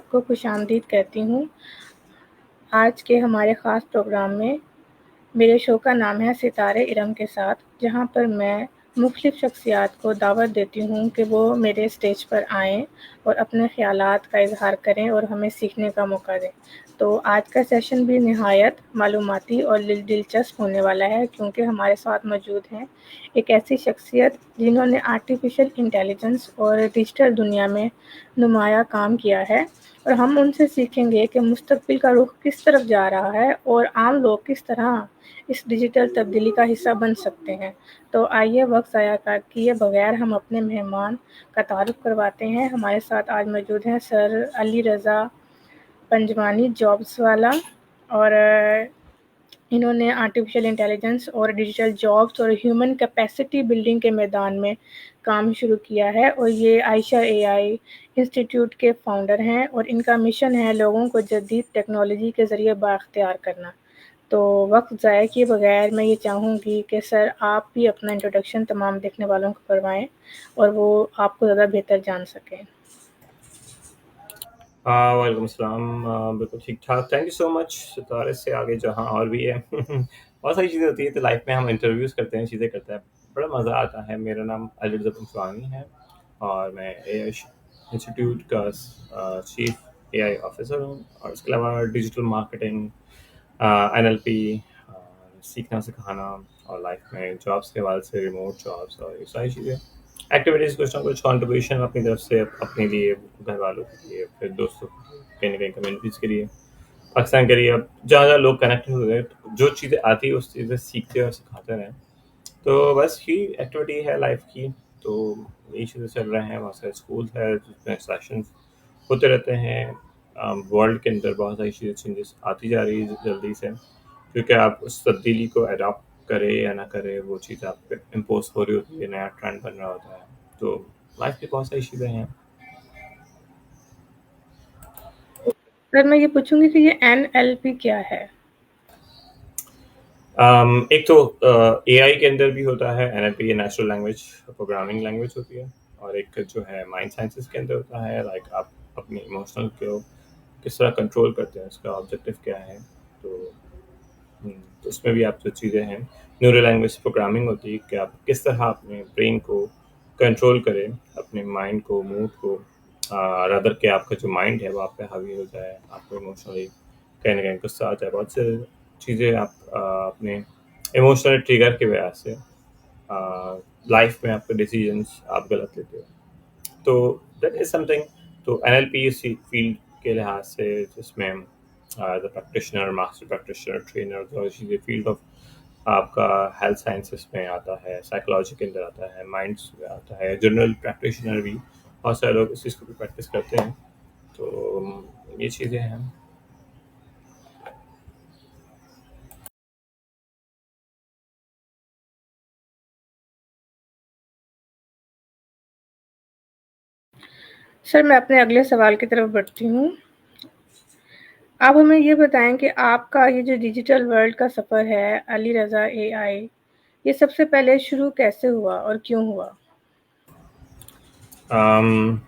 सबको खुशामदीद कहती हूँ। आज के हमारे ख़ास प्रोग्राम में मेरे शो का नाम है सितारे इरम के साथ, जहाँ पर मैं मुख्तलिफ़ शख्सियात को दावत देती हूँ कि वो मेरे स्टेज पर आएँ और अपने ख़यालात का इज़हार करें और हमें सीखने का मौका दें। तो आज का सेशन भी निहायत मालूमाती और दिलचस्प होने वाला है, क्योंकि हमारे साथ मौजूद हैं एक ऐसी शख्सियत जिन्होंने आर्टिफ़िशियल इंटेलिजेंस और डिजिटल दुनिया में नुमाया काम किया है, और हम उनसे सीखेंगे कि मुस्तक़बिल का रुख किस तरफ जा रहा है और आम लोग किस तरह इस डिजिटल तब्दीली का हिस्सा बन सकते हैं। तो आइए वक्त ज़ाया किए बगैर हम अपने मेहमान का तारुफ करवाते हैं। हमारे साथ आज मौजूद हैं सर अली रज़ा पंजवानी जॉब्स वाला, और इन्होंने आर्टिफिशियल इंटेलिजेंस और डिजिटल जॉब्स और ह्यूमन कैपेसिटी बिल्डिंग के मैदान में काम शुरू किया है, और ये आयशा एआई इंस्टीट्यूट के फाउंडर हैं, और इनका मिशन है लोगों को जदीद टेक्नोलॉजी के ज़रिए बाख्तियार करना। तो वक्त ज़ाया किए बगैर मैं ये चाहूँगी कि सर आप भी अपना इंट्रोडक्शन तमाम देखने वालों को करवाएं और वो आपको ज़्यादा बेहतर जान सकें। वालेकुम अस्सलाम। बिल्कुल ठीक ठाक। Thank you so much. सितारे से आगे जहाँ और भी है। बहुत सारी चीज़ें होती है तो लाइफ में हम इंटरव्यूज़ करते हैं, चीज़ें करते हैं, बड़ा मज़ा आता है। मेरा नाम अली रज़ा पंचवानी है और मैं ए इंस्टीट्यूट का चीफ एआई ऑफिसर हूँ, और इसके अलावा डिजिटल मार्केटिंग, एनएलपी, सीखना सिखाना, और लाइफ में जॉब्स के हवाले से रिमोट जॉब्स और ये सारी चीज़ें, एक्टिविटीज़, कुछ ना कुछ कंट्रीब्यूशन अपनी तरफ से, अपने लिए, घर वालों के लिए, फिर दोस्तों के लिए, कहीं ना कहीं कम्युनिटीज़ के लिए, पाकिस्तान के लिए। अब जहाँ जहाँ लोग कनेक्ट हो गए, जो चीज़ें आती है उस चीज़ें सीखते और सिखाते रहें। तो बस ही एक्टिविटी है लाइफ की। तो यही चीज़ें चल रहे हैं। बहुत सारे स्कूल है जिसमें सेशन होते रहते हैं। वर्ल्ड के अंदर बहुत सारी चीज़ें, चेंजेस आती जा रही है जल्दी से, क्योंकि आप उस तब्दीली को अडॉप्ट करें या ना करें, वो चीज़ आप पे इम्पोज हो रही होती है, नया ट्रेंड बन रहा होता है। तो लाइफ की बहुत सारी चीज़ें हैं। सर मैं ये पूछूंगी कि ये एनएलपी क्या है? एक तो एआई के अंदर भी होता है NLP, natural language programming language होती है, और एक जो है माइंड साइंसेस के अंदर होता है, लाइक आप अपनी इमोशनल को किस तरह कंट्रोल करते हैं, उसका ऑब्जेक्टिव क्या है। तो तो उसमें भी आप जो चीज़ें हैं, न्यूरल लैंग्वेज प्रोग्रामिंग होती है कि आप किस तरह अपने ब्रेन को कंट्रोल करें, अपने माइंड को, मूड को, रदर के आपका जो माइंड है वो आप पे हावी हो जाए, आपको इमोशनली कहीं ना कहीं गुस्सा आ जाए। बहुत से चीज़ें आप अपने इमोशनल ट्रिगर की वजह से लाइफ में आपके डिसीजंस आप गलत लेते हो। तो दैट इज समथिंग। तो एनएलपी इस फील्ड के लिहाज से, जिसमें as a practitioner, master practitioner, trainer, तो चीज़ें फील्ड ऑफ आपका हेल्थ साइंसेस में आता है, साइकोलॉजी के अंदर आता है, माइंड्स में आता है, जनरल प्रैक्टिशनर भी बहुत सारे लोग इस चीज़ को भी प्रैक्टिस करते हैं। तो ये चीज़ें हैं। सर मैं अपने अगले सवाल की तरफ बढ़ती हूँ। आप हमें ये बताएं कि आपका ये जो डिजिटल वर्ल्ड का सफ़र है अली रज़ा एआई, ये सबसे पहले शुरू कैसे हुआ और क्यों हुआ? um,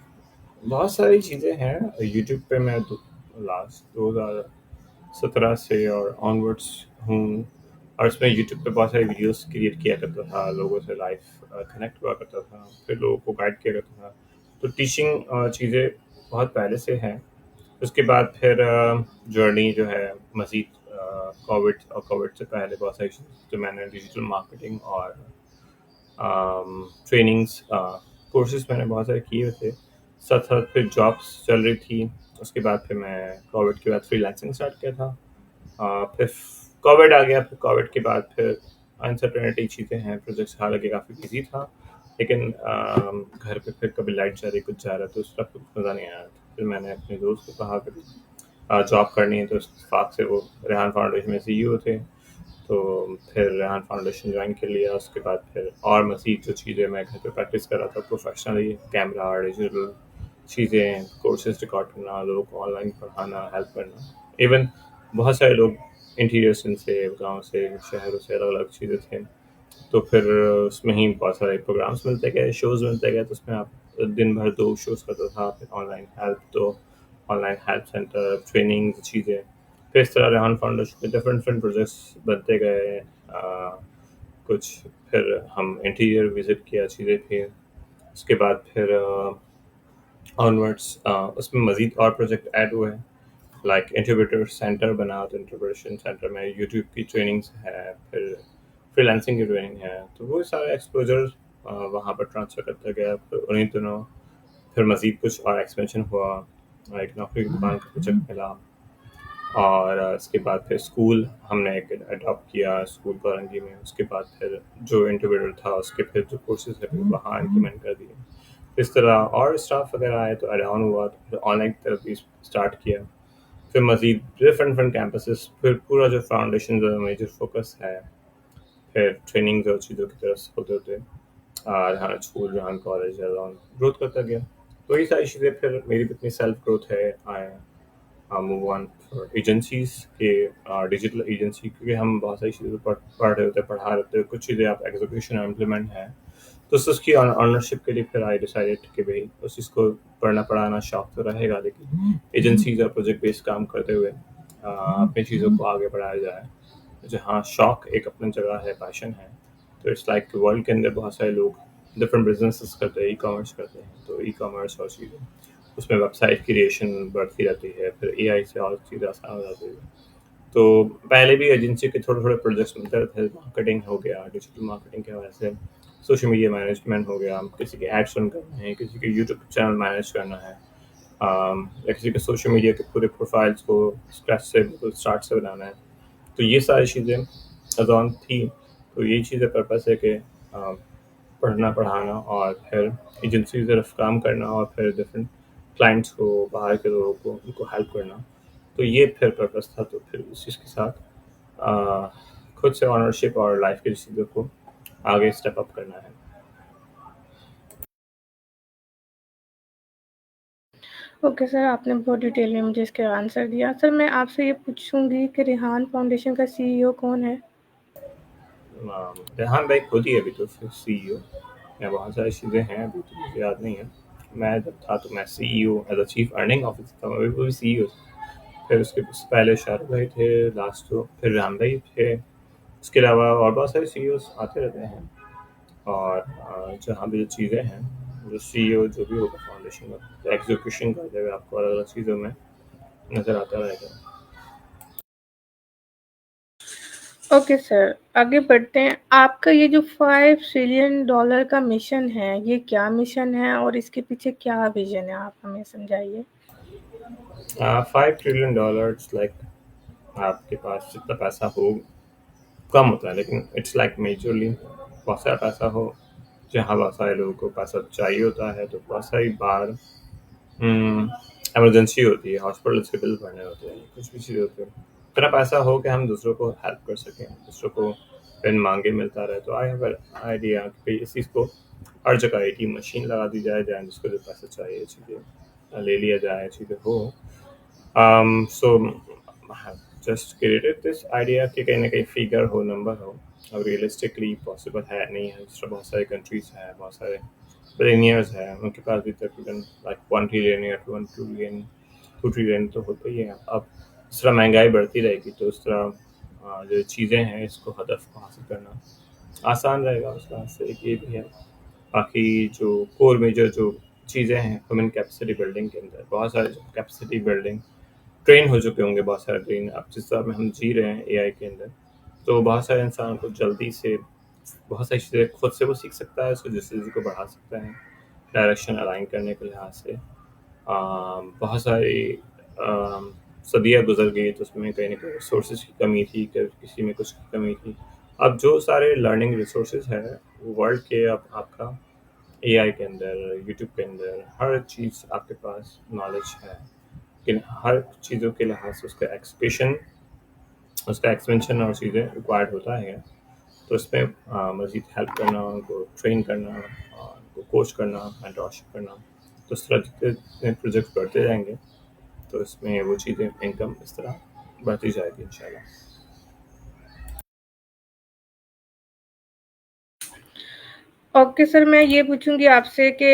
बहुत सारी चीज़ें हैं। यूट्यूब पे मैं लास्ट 2017 से और ऑनवर्ड्स हूँ, और इसमें यूट्यूब पे बहुत सारी वीडियोस क्रिएट किया करता था, लोगों से लाइव कनेक्ट हुआ करता था, फिर लोगों को गाइड किया करता था। तो टीचिंग चीज़ें बहुत पहले से हैं। उसके बाद फिर जर्नी जो है मज़ीद, कोविड और कोविड से पहले बहुत सारी चीज़ें जो मैंने डिजिटल मार्केटिंग और ट्रेनिंग्स, कोर्सेज मैंने बहुत सारे किए हुए थे। साथ साथ फिर जॉब्स चल रही थी। उसके बाद फिर मैं कोविड के बाद फ्रीलांसिंग स्टार्ट किया था। फिर कोविड आ गया, फिर कोविड के बाद फिर अनसर्टेनिटी चीज़ें हैं, प्रोजेक्ट्स हालांकि काफ़ी बिजी था, लेकिन घर पे फिर कभी लाइट जा रही, कुछ जा रहा, तो उसका कुछ मज़ा नहीं आया। फिर मैंने अपने दोस्त को कहा कि जॉब करनी है, तो इत्तेफाक से वो रेहान फाउंडेशन में सीईओ थे। तो फिर रेहान फाउंडेशन ज्वाइन कर लिया। उसके बाद फिर और मज़ीद जो चीज़ें मैं घर पे प्रैक्टिस कर रहा था प्रोफेशनली, कैमरा, डिजिटल चीज़ें, कोर्सेज रिकॉर्ड करना, लोगों को ऑनलाइन पढ़ाना, हेल्प करना। इवन बहुत सारे लोग इंटीरियर से, गांव से, शहरों से, अलग अलग चीज़ें थे। तो फिर उसमें ही बहुत सारे प्रोग्राम्स मिलते गए, शोज़ मिलते गए, तो उसमें आप दिन भर 2 शोज़ करता था, फिर ऑनलाइन हेल्प। तो ऑनलाइन हेल्प सेंटर, ट्रेनिंग चीज़ें। फिर इस तरह रेहान फाउंडेशन के डिफरेंट डिफरेंट प्रोजेक्ट्स बनते गए। कुछ फिर हम इंटीरियर विजिट किया चीज़ें, फिर उसके बाद फिर ऑनवर्ड्स उसमें मज़ीद और प्रोजेक्ट ऐड हुए हैं। लाइक इंटरप्रेटर सेंटर बना, तो इंटरप्रेशन सेंटर में यूट्यूब की ट्रेनिंग्स है, फिर फ्रीलांसिंग की ट्रेनिंग है, तो वो सारा एक्सपोजर वहाँ पर ट्रांसफ़र करता गया। फिर उन्हीं दिनों फिर मज़ीद कुछ और एक्सपेंशन हुआ, एक नौकरी की दुकान का प्रोजेक्ट मिला। और इसके बाद फिर स्कूल हमने एक अडॉप्ट किया स्कूल कोरंगी में। उसके बाद फिर जो इंटरप्रेटर था उसके फिर जो कोर्सेज है फिर वहाँ इम्प्लीमेंट कर दिए। इस तरह और स्टाफ वगैरह आए तो एड ऑन हुआ, तो फिर ऑनलाइन की तरफ भी स्टार्ट किया। फिर मज़ीद डिफरेंट डिफरेंट कैंपसेस, फिर पूरा जो फाउंडेशन जो मेजर फोकस है, फिर ट्रेनिंग जो चीज़ों की तरफ होते होते जहाँ स्कूल, जहाँ कॉलेज, जहाँ ग्रोथ करता गया। तो ये सारी चीज़ें फिर मेरी भी अपनी सेल्फ ग्रोथ है। I move on for agencies के, डिजिटल एजेंसी, क्योंकि हम बहुत सारी चीज़ें पढ़ रहे होते हैं, पढ़ा रहे होते हैं, कुछ चीज़ें आप एग्जीक्यूशन और इम्प्लीमेंट है। तो उसकी ऑनरशिप के लिए फिर आई डिसाइडेड कि भाई उस चीज़ को पढ़ना पढ़ाना शौक तो रहेगा, लेकिन एजेंसीज और प्रोजेक्ट बेस्ड काम करते हुए अपनी चीज़ों को आगे बढ़ाया जाए। जहाँ शौक एक अपनी जगह है, पैशन है। तो इट्स लाइक वर्ल्ड के अंदर बहुत सारे लोग डिफरेंट बिजनेसेस करते हैं, ई कॉमर्स करते हैं, तो ई कॉमर्स और चीज़ें उसमें वेबसाइट क्रिएशन बढ़ती रहती है, फिर एआई से और चीज़ें आसान हो जाती है। तो पहले भी एजेंसी के थोड़े थोड़े प्रोजेक्ट्स मिलते रहते थे। मार्केटिंग हो गया, डिजिटल मार्केटिंग की वजह से सोशल मीडिया मैनेजमेंट हो गया, किसी के एड्स रन करना है, किसी के यूट्यूब चैनल मैनेज करना है, या किसी के सोशल मीडिया के पूरे प्रोफाइल्स को स्क्रैच से बिल्कुल स्टार्ट से बनाना है। तो ये सारी चीज़ें अज़ॉन थी। तो यही चीज़ें पर्पस है कि पढ़ना पढ़ाना और फिर एजेंसी की तरफ काम करना और फिर डिफरेंट क्लाइंट्स को, बाहर के लोगों को, उनको हेल्प करना। तो ये फिर पर्पस था। तो फिर उस चीज़ के साथ अ, खुद से ऑनरशिप और लाइफ की चीज़ों को आगे स्टेप अप करना है। ओके सर, आपने बहुत डिटेल में मुझे इसका आंसर दिया। सर, मैं आपसे ये पूछूँगी कि रेहान फाउंडेशन का सीईओ कौन है? रेहान भाई खुद ही अभी तो फिर सीईओ, या बहुत सारी चीज़ें हैं अभी तो मुझे याद नहीं है। मैं जब था तो मैं CEO as a chief earning officer था, मैं भी वो सीईओ। फिर उसके पहले शाहरुख भाई थे, लास्ट तो फिर राम भाई थे। इसके अलावा और बहुत सारे सीईओज आते रहते हैं। और जहाँ भी जो चीज़ें हैं, जो सीईओ जो भी होगा फाउंडेशन का, एग्जीक्यूशन कर देगा, आपको अलग अलग चीज़ों में नज़र आता रहेगा। ओके सर, आगे बढ़ते हैं। आपका ये जो $5 ट्रिलियन का मिशन है, ये क्या मिशन है और इसके पीछे क्या विज़न है? आप हमें समझाइए। $5 ट्रिलियन लाइक आपके पास जितना पैसा हो कम होता है, लेकिन इट्स लाइक मेजरली बहुत सारा पैसा हो, जहाँ बहुत सारे लोगों को पैसा चाहिए होता है। तो बहुत सारी बार इमरजेंसी होती है, हॉस्पिटल्स के बिल भरने होते हैं, कुछ भी चीज़ होती है। इतना पैसा हो कि हम दूसरों को हेल्प कर सकें, दूसरों को बिन मांगे मिलता रहे। तो आई हैव आइडिया कि भाई इस चीज़ को हर जगह एटीएम मशीन लगा दी जाए, जहाँ जिसको जो पैसा चाहिए चीज़ें ले लिया जाए, चीज़ें हो। So I have just created this idea कि कहीं ना कहीं फिगर हो, नंबर हो। अब रियलिस्टिकली पॉसिबल है नहीं है, जिस तरह बहुत सारे कंट्रीज हैं, बहुत सारे बिलियनियर्स हैं, उनके पास भी तकरीबन लाइक 1 ट्रिलियन या 2 ट्रिलियन, 2 ट्रिलियन तो होते ही हैं। अब जिस तरह महंगाई बढ़ती रहेगी तो उस तरह जो चीज़ें हैं इसको हदफ को हासिल करना आसान रहेगा। उस तरह से एक ये भी है। बाकी जो कोर मेजर जो चीज़ें हैं, ह्यूमन कैपेसिटी बिल्डिंग के अंदर बहुत सारे कैपेसिटी बिल्डिंग ट्रेन हो चुके होंगे, बहुत सारे ब्रेन। अब जिस तरह में हम जी रहे हैं एआई के अंदर, तो बहुत सारे इंसान को जल्दी से बहुत सारी चीज़ें खुद से वो सीख सकता है, उसको जिस चीज़ को बढ़ा सकता है डायरेक्शन अलाइन करने के लिहाज से। बहुत सारी सदियाँ गुजर गई, तो उसमें कहीं ना कहीं रिसोर्सेज की कमी थी, किसी में कुछ की कमी थी। अब जो सारे लर्निंग रिसोर्सेज है वो वर्ल्ड के, अब आपका एआई के अंदर, यूट्यूब के अंदर हर चीज़ आपके पास नॉलेज है। लेकिन हर चीज़ों के लिहाज से उसका एक्सपेशन, उसका एक्सपेंशन और चीज़ें रिक्वायर्ड होता है। तो इसमें मज़ीद हेल्प करना, उनको ट्रेन करना, उनको कोच करना, मेंटरशिप करना। तो इस तरह जितने प्रोजेक्ट बढ़ते जाएंगे, तो इसमें वो चीज़ें, इनकम इस तरह बढ़ती जाएगी इंशाल्लाह। ओके सर, मैं ये पूछूँगी आपसे कि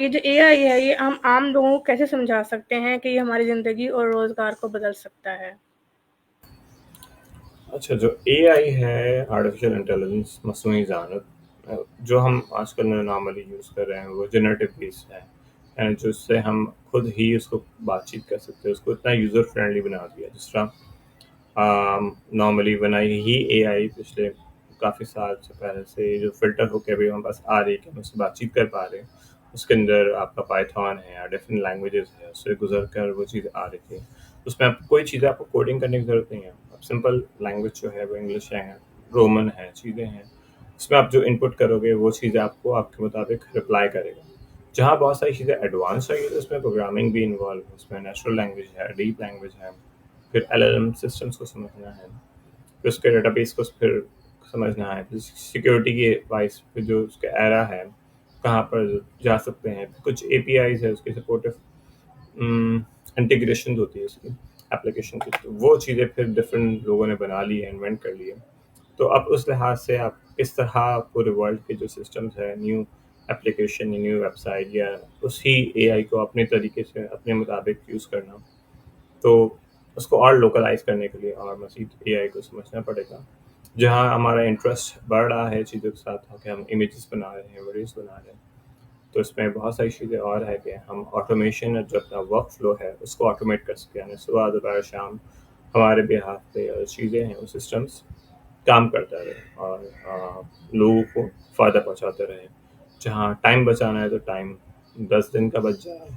ये जो एआई है, ये हम आम लोगों को कैसे समझा सकते हैं कि ये हमारी ज़िंदगी और रोज़गार को बदल सकता है? अच्छा, जो एआई है, आर्टिफ़िशियल इंटेलिजेंस, मस्नूई ज़हानत, जो हम आजकल नॉर्मली यूज़ कर रहे हैं, वो जनरेटिव बेस्ड है। एंड जिससे हम खुद ही उसको बातचीत कर सकते हैं, उसको इतना यूज़र फ्रेंडली बना दिया। जिस तरह नॉर्मली बनाई ही एआई पिछले काफ़ी साल से पहले से जो फ़िल्टर होके अभी हमारे पास आ रही है कि हम उससे बातचीत कर पा रहे हैं। उसके अंदर आपका पाइथन है या डिफरेंट लैंग्वेजेस है, उससे गुज़र कर वो चीज़ आ रही थी। उसमें आप कोई चीज़ें आपको कोडिंग करने की ज़रूरत नहीं है। अब सिंपल लैंग्वेज जो है वो इंग्लिश है, रोमन है, चीज़ें हैं। उसमें आप जो इनपुट करोगे वो चीज़ें आपको आपके मुताबिक रिप्लाई करेगा। जहाँ बहुत सारी चीज़ें एडवांस चाहिए तो उसमें प्रोग्रामिंग भी इन्वॉल्व है, उसमें नेचुरल लैंग्वेज है, डीप लैंग्वेज है, फिर एलएलएम सिस्टम्स को समझना है, फिर उसके डेटाबेस को फिर समझना है, फिर सिक्योरिटी के वाइज फिर जो उसका एरा है, कहाँ पर जा सकते हैं, फिर कुछ एपीआईज है उसके सपोर्टिव इंटीग्रेशन होती है उसकी एप्लीकेशन की, तो वो चीज़ें फिर डिफरेंट लोगों ने बना ली है, इन्वेंट कर ली है। तो अब उस लिहाज से आप किस तरह पूरे वर्ल्ड के जो सिस्टम्स है, न्यू एप्लीकेशन या न्यू वेबसाइट या उसी एआई को अपने तरीके से अपने मुताबिक यूज़ करना, तो उसको और लोकलाइज करने के लिए और मज़ीद एआई को समझना पड़ेगा। जहाँ हमारा इंटरेस्ट बढ़ रहा है चीज़ों के साथ, कि हम इमेजेस बना रहे हैं, वीडियोस बना रहे हैं, तो इसमें बहुत सारी चीज़ें और है कि हम ऑटोमेशन जो अपना वर्क फ्लो है उसको ऑटोमेट कर सकें, यानी सुबह दोपहर शाम हमारे बिहाफ पे चीज़ें हैं वो सिस्टम्स काम करता रहे और लोगों को फ़ायदा पहुँचाते रहे। जहाँ टाइम बचाना है तो टाइम 10 दिन का बच जाए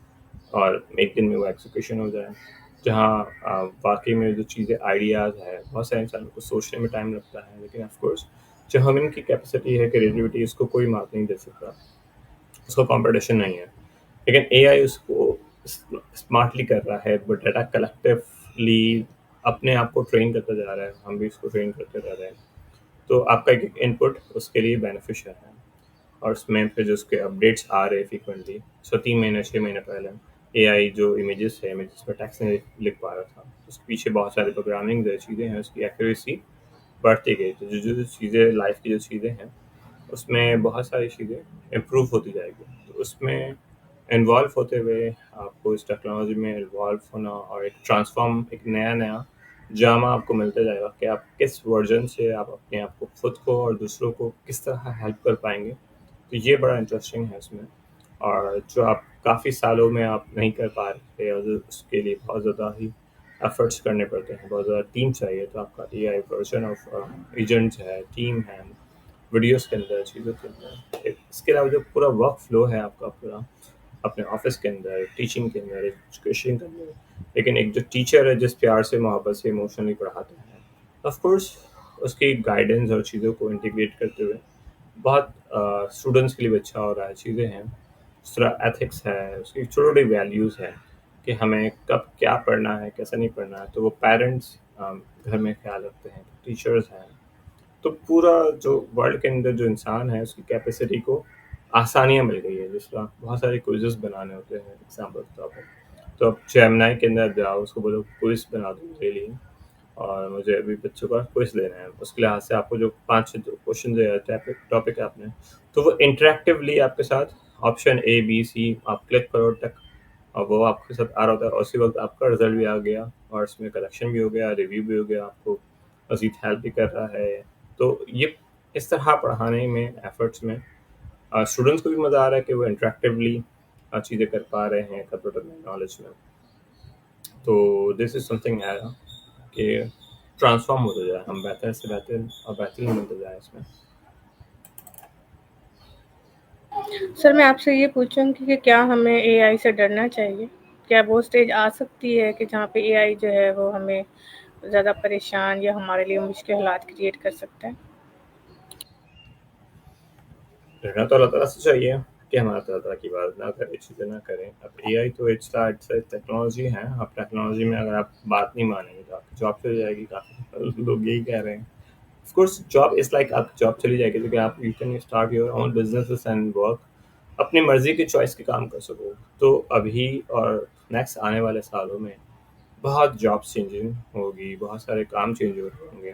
और एक दिन में वो एग्जीक्यूशन हो जाए। जहाँ वाकई में जो चीज़ें आइडियाज़ है, बहुत सारे इंसानों को सोचने में टाइम लगता है, लेकिन ऑफ कोर्स जो हम इनकी कैपेसिटी है, क्रिएटिविटी, इसको कोई मात नहीं दे सकता, उसका कंपटीशन नहीं है। लेकिन एआई उसको स्मार्टली कर रहा है, बट डाटा कलेक्टिवली अपने आप को ट्रेन करता जा रहा है, हम भी इसको ट्रेन करते जा रहे हैं। तो आपका एक इनपुट उसके लिए बेनिफिशियल है और उसमें फिर जो उसके अपडेट्स आ रहे हैं फ्रीक्वेंटली, 3 महीने 6 महीने पहले एआई जो इमेजेस है, इमेजेस में टेक्स्ट नहीं लिख पा रहा था, उसके पीछे बहुत सारी प्रोग्रामिंग चीज़ें हैं, उसकी एक्यूरेसी बढ़ती गई। तो जो जो चीज़ें लाइफ की जो चीज़ें हैं उसमें बहुत सारी चीज़ें इम्प्रूव होती जाएगी। तो उसमें इन्वॉल्व होते हुए आपको इस टेक्नोलॉजी में इन्वॉल्व होना और एक ट्रांसफॉर्म, एक नया नया जामा आपको मिलता जाएगा कि आप किस वर्जन से आप अपने आप को, खुद को और दूसरों को किस तरह हेल्प कर पाएंगे। तो ये बड़ा इंटरेस्टिंग है इसमें, और जो आप काफ़ी सालों में आप नहीं कर पा रहे थे और उसके लिए बहुत ज़्यादा ही एफर्ट्स करने पड़ते हैं, बहुत ज़्यादा टीम चाहिए, तो आपका एआई वर्जन ऑफ एजेंट्स है, टीम है, वीडियोस के अंदर, चीज़ों के अंदर। इसके अलावा जो पूरा वर्क फ्लो है आपका पूरा अपने ऑफिस के अंदर, टीचिंग के अंदर, एजुकेशन के अंदर, लेकिन एक जो टीचर है जिस प्यार से, मोहब्बत से, इमोशनली पढ़ाता है, ऑफ कोर्स उसकी गाइडेंस और चीज़ों को इंटीग्रेट करते हुए बहुत स्टूडेंट्स के लिए भी अच्छा हो रहा है। चीज़ें हैं उस तरह, एथिक्स है, उसकी छोटी छोटी वैल्यूज़ है कि हमें कब क्या पढ़ना है, कैसा नहीं पढ़ना है, तो वो पेरेंट्स घर में ख्याल रखते हैं, टीचर्स हैं। तो पूरा जो वर्ल्ड के अंदर जो इंसान है उसकी कैपेसिटी को आसानियाँ मिल गई है। जिस तरह बहुत सारे क्विज़ेस बनाने होते हैं एग्ज़ाम्पल के तौर पर, तो आप जेमिनी के अंदर जाओ, उसको बोलो क्विज़ बना दो मेरे लिए, और मुझे अभी बच्चों का क्विज़ लेना है। उसके लिहाज से आपको जो 5-6 जो क्वेश्चन दिया जाता है, टॉपिक है आपने, तो वो इंटरैक्टिवली आपके साथ ऑप्शन ए, बी, सी आप क्लिक करो तक, और वो आपके साथ आ रहा होता है, और उसी वक़्त आपका रिज़ल्ट भी आ गया और इसमें कलेक्शन भी हो गया, रिव्यू भी हो गया, आपको मज़ीद हेल्प भी कर रहा है। तो ये इस तरह पढ़ाने में, एफ़र्ट्स में स्टूडेंट्स को भी मज़ा आ रहा है कि वो इंटरैक्टिवली चीज़ें कर पा रहे हैं कंप्यूटर में, नॉलेज में। तो दिस इज़ समथिंग है कि ट्रांसफ़ॉर्म होता जाए, हम बेहतर से बेहतर और बेहतरीन बनते जाएँ इसमें। सर, मैं आपसे ये पूछूँगी कि क्या हमें एआई से डरना चाहिए? क्या वो स्टेज आ सकती है कि जहाँ पे एआई जो है वो हमें ज़्यादा परेशान या हमारे लिए मुश्किल हालात क्रिएट कर सकता है? रहना तो अल्लाह ताला से चाहिए कि हम अल्लाह ताला की इबादत ना करें, चीज़ें ना करें। अब एआई तो इट्स टेक्नोलॉजी है। अब टेक्नोलॉजी में अगर आप बात नहीं मानेंगे तो आपकी जॉब चली जाएगी। काफ़ी लोग यही कह रहे हैं। Of course job is like, आपकी जॉब चली जाएगी तो क्या आप, you can start your own businesses and work, अपनी मर्ज़ी की चॉइस के काम कर सको। तो अभी और नेक्स्ट आने वाले सालों में बहुत जॉब चेंजिंग होगी, बहुत सारे काम चेंज हो रहे होंगे।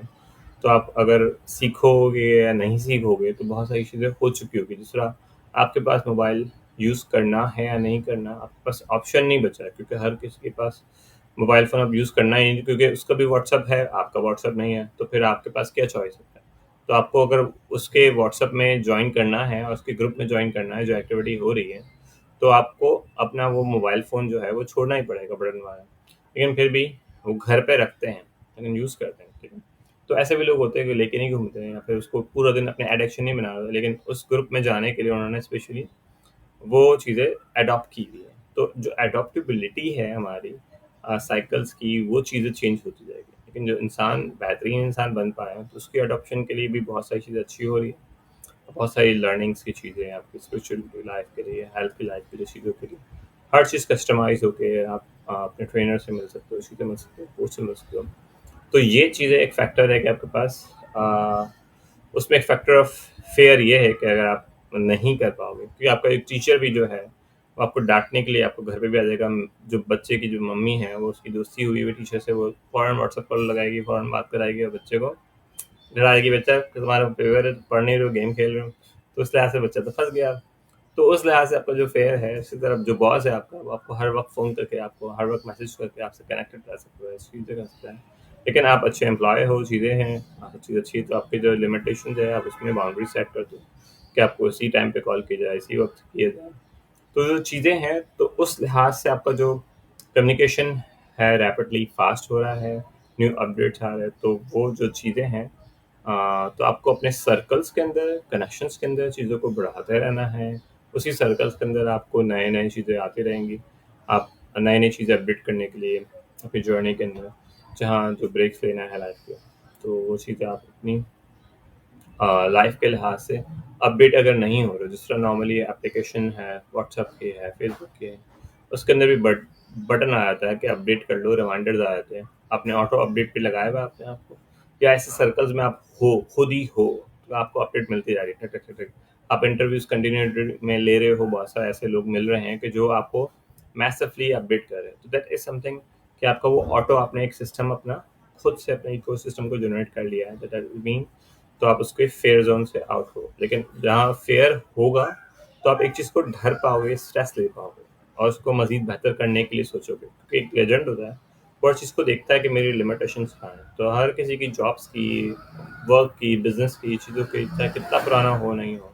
तो आप अगर सीखोगे या नहीं सीखोगे तो बहुत सारी चीज़ें हो चुकी होगी। दूसरा, आपके पास मोबाइल यूज़ करना है या नहीं करना, आपके पास ऑप्शन नहीं बचा है, क्योंकि हर किसी के पास मोबाइल फ़ोन अब यूज़ करना ही नहीं, क्योंकि उसका भी व्हाट्सएप है, आपका व्हाट्सएप नहीं है, तो फिर आपके पास क्या चॉइस है? तो आपको अगर उसके व्हाट्सएप में जॉइन करना है और उसके ग्रुप में जॉइन करना है, जो एक्टिविटी हो रही है, तो आपको अपना वो मोबाइल फ़ोन जो है वो छोड़ना ही पड़ेगा बटन वाला। लेकिन फिर भी वो घर पे रखते हैं, लेकिन यूज़ करते हैं, ठीक है? तो ऐसे भी लोग होते हैं कि लेके नहीं घूमते हैं या फिर उसको पूरा दिन अपने एडिक्शन नहीं बना रहे, लेकिन उस ग्रुप में जाने के लिए उन्होंने स्पेशली वो चीज़ें अडॉप्ट की हुई है। तो जो एडॉप्टेबिलिटी है हमारी साइकिल्स की, वो चीज़ें चेंज होती जाएगी। लेकिन जो इंसान बेहतरीन इंसान बन पाए हैं, तो उसकी एडॉप्शन के लिए भी बहुत सारी चीज़ें अच्छी हो रही हैं। बहुत सारी लर्निंग्स की चीज़ें आपकी स्पिरिचुअल लाइफ के लिए, हेल्थ की लाइफ के लिए, चीज़ों के लिए, हर चीज़ कस्टमाइज होके आप अपने ट्रेनर से मिल सकते हो, इसी से मिल सकते हो, कोच से मिल सकते हो। तो ये चीज़ें एक फैक्टर है कि आपके पास उसमें एक फैक्टर ऑफ फेयर ये है कि अगर आप नहीं कर पाओगे, क्योंकि आपका एक टीचर भी जो है वो आपको डांटने के लिए आपको घर पे भी आ जाएगा। जो बच्चे की जो मम्मी है, वो उसकी दोस्ती हुई हुई टीचर से, वो फ़ौरन व्हाट्सएप कॉल लगाएगी, फ़ौरन बात कराएगी और बच्चे को लड़ाएगी, बच्चा तुम्हारा पेपर है, पढ़ नहीं रहे हो, गेम खेल रहे हो। तो उस लिहाज से बच्चा तो फंस गया। तो उस लिहाज से आपका जो फेयर है, इसी तरफ जो बॉस है आपका, वो आपको हर वक्त फ़ोन करके, आपको हर वक्त मैसेज करके आपसे कनेक्टेड रह सकता है, चीज़ें कर सकता है। लेकिन आप अच्छे एम्प्लॉय हो, चीज़ें हैं, हर चीज़ अच्छी है, तो आपकी जो लिमिटेशन है आप उसमें बाउंड्री सेट कर दो कि आपको इसी टाइम पे कॉल किया जाए, इसी वक्त किया जाए। तो जो चीज़ें हैं, तो उस लिहाज से आपका जो कम्युनिकेशन है रैपिडली फास्ट हो रहा है, न्यू अपडेट्स आ रहे हैं, तो वो जो चीज़ें हैं, तो आपको अपने सर्कल्स के अंदर, कनेक्शंस के अंदर चीज़ों को बढ़ाते रहना है। उसी सर्कल्स के अंदर आपको नए-नए चीज़ें आती रहेंगी। आप नई-नई चीज़ें अपडेट करने के लिए अपनी जर्नी के अंदर, जहाँ जो ब्रेक्स लेना है लाइफ के, तो वो चीज़ें आप अपनी लाइफ के लिहाज से अपडेट अगर नहीं हो रहे, जिस तरह नॉर्मली एप्लीकेशन है, व्हाट्सएप की है, फेसबुक की है, उसके अंदर भी बटन आ जाता है कि अपडेट कर लो, रिमाइंडर्स आ जाते हैं। आपने ऑटो अपडेट पे लगाया हुआ है अपने आप को, या ऐसे सर्कल्स में आप हो, खुद ही हो, तो आपको अपडेट मिलती जा रही है, टक टक टक टक। आप इंटरव्यूज कंटिन्यू में ले रहे हो, बहुत सारे ऐसे लोग मिल रहे हैं कि जो आपको मैसिवली अपडेट कर रहे हैं। तो दैट इज समथिंग कि आपका वो ऑटो, आपने एक सिस्टम अपना खुद से अपने इकोसिस्टम को जनरेट कर लिया है, दैट मीन तो आप उसके फेयर जोन से आउट हो। लेकिन जहाँ फेयर होगा, तो आप एक चीज़ को ढर पाओगे, स्ट्रेस ले पाओगे और उसको मज़ीद बेहतर करने के लिए सोचोगे, क्योंकि एक लेजेंड होता है, वो हर चीज़ को देखता है कि मेरी लिमिटेशंस कहाँ हैं। तो हर किसी की जॉब्स की, वर्क की, बिज़नेस की, चीज़ों की, चाहे कितना पुराना हो नहीं हो,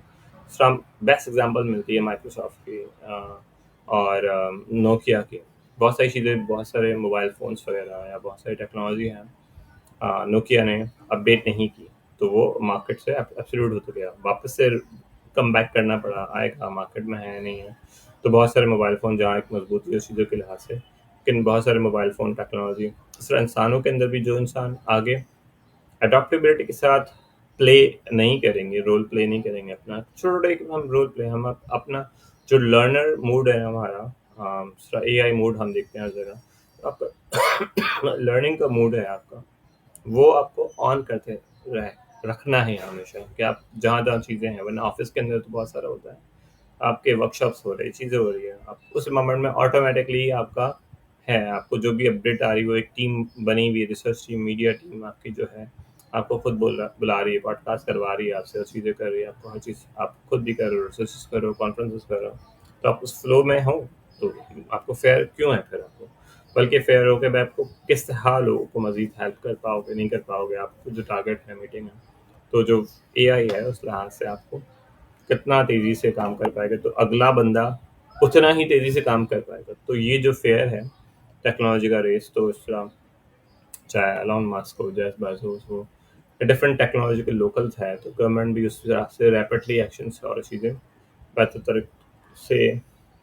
फ्रॉम बेस्ट एग्जांपल मिलती है माइक्रोसॉफ्ट की और नोकिया की। बहुत सारी चीज़ें, बहुत सारे मोबाइल फ़ोन्स वगैरह या बहुत सारी टेक्नोलॉजी हैं, नोकिया ने अपडेट नहीं की, तो वो मार्केट से एब्सोल्यूट होता गया। वापस से कम बैक करना पड़ा, आएगा, मार्केट में है नहीं है। तो बहुत सारे मोबाइल फ़ोन जहाँ एक मजबूती है उस चीज़ों के लिहाज से, लेकिन बहुत सारे मोबाइल फ़ोन टेक्नोलॉजी, इस तरह इंसानों के अंदर भी जो इंसान आगे अडॉप्टेबिलिटी के साथ प्ले नहीं करेंगे, रोल प्ले नहीं करेंगे अपना, छोटा हम रोल प्ले, हम अपना जो लर्नर मूड है हमारा, एआई मूड हम देखते हैं हर जगह, तो आपका लर्निंग का मूड है आपका, वो आपको ऑन करते रह रखना है हमेशा, कि आप जहाँ-जहाँ चीज़ें हैं, वरना ऑफ़िस के अंदर तो बहुत सारा होता है। आपके वर्कशॉप्स हो रही हैं, चीज़ें हो रही हैं, आप उस मोमेंट में ऑटोमैटिकली आपका है, आपको जो भी अपडेट आ रही है, वो एक टीम बनी हुई है, रिसर्च टीम, मीडिया टीम आपकी जो है, आपको खुद बुला रही है, पॉडकास्ट करवा रही है आपसे और चीज़ें कर रही है, आपको हर चीज़ आप खुद भी कर रहे हो, रिसर्चेज़ कर रहे हो, कॉन्फ्रेंसेस कर रहे हो, तो आप उस फ्लो में हो, तो आपको फेयर क्यों है फिर आपको? बल्कि फेयर हो के मैं आपको किस तरह लोगों को मज़ीद हेल्प कर पाओगे, नहीं कर पाओगे, आपको जो टारगेट है मीटिंग है, तो जो एआई है उस लिहाज से आपको कितना तेज़ी से काम कर पाएगा, तो अगला बंदा उतना ही तेज़ी से काम कर पाएगा। तो ये जो फेयर है टेक्नोलॉजी का रेस, तो इस तरह चाहे एलोन मस्क हो, जेफ बेज़ोस हो, डिफरेंट टेक्नोलॉजी के लोकल्स है, तो गवर्नमेंट भी उस तरह से रैपिडली एक्शंस और चीज़ें बेहतर तरीके से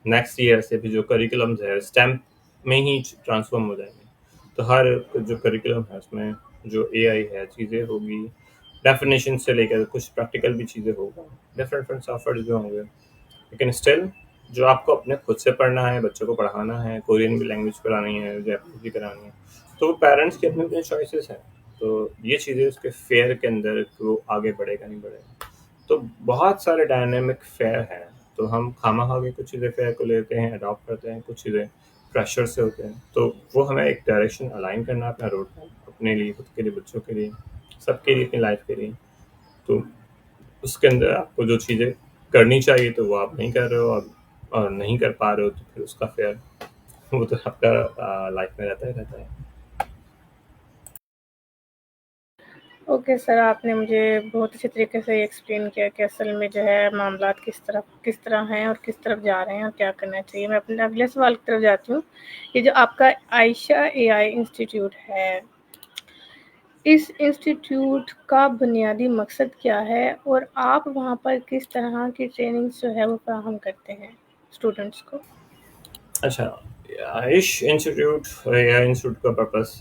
नेक्स्ट ईयर से भी जो करिकुलम्स है स्टेम में ही ट्रांसफॉर्म हो जाएंगे। तो हर जो करिकुलम है उसमें जो एआई है, चीज़ें होगी, डेफिनेशन से लेकर कुछ प्रैक्टिकल भी चीज़ें होगा, डिफरेंट डिफरेंट सॉफ्टवेयर भी होंगे। लेकिन स्टिल जो आपको अपने खुद से पढ़ना है, बच्चों को पढ़ाना है, कोरियन भी लैंग्वेज करानी है, जैपनीज भी करानी है, तो वो पेरेंट्स की अपनी अपनी चॉइसेस हैं। तो ये चीज़ें उसके फेयर के अंदर कि वो आगे बढ़ेगा नहीं बढ़ेगा, तो बहुत सारे डायनामिक फेयर हैं। तो हम खामा के कुछ चीज़ें फेयर को लेते हैं, अडॉप्ट करते हैं, कुछ चीज़ें प्रेशर से होते हैं, तो वो हमें एक डायरेक्शन अलाइन करना है अपना रोड पर, अपने लिए, खुद के लिए, बच्चों के लिए, सबके लिए, अपनी लाइफ के लिए। तो उसके अंदर आपको जो चीज़ें करनी चाहिए तो वो आप नहीं कर रहे हो, और नहीं कर पा रहे हो, तो फिर उसका फिर वो तो आपका लाइफ में रहता ही रहता है। ओके सर, आपने मुझे बहुत अच्छे तरीके से एक्सप्लेन किया कि असल में जो है मामलात किस तरह हैं और किस तरफ जा रहे हैं और क्या करना चाहिए। मैं अपने अगले सवाल की तरफ जाती हूँ। ये जो आपका आयशा एआई इंस्टीट्यूट है, इस इंस्टीट्यूट का बुनियादी मकसद क्या है और आप वहाँ पर किस तरह की ट्रेनिंग्स जो है वो फराहम करते हैं स्टूडेंट्स को? अच्छा, आयुष इंस्टीट्यूट या इंस्टीट्यूट का पर्पस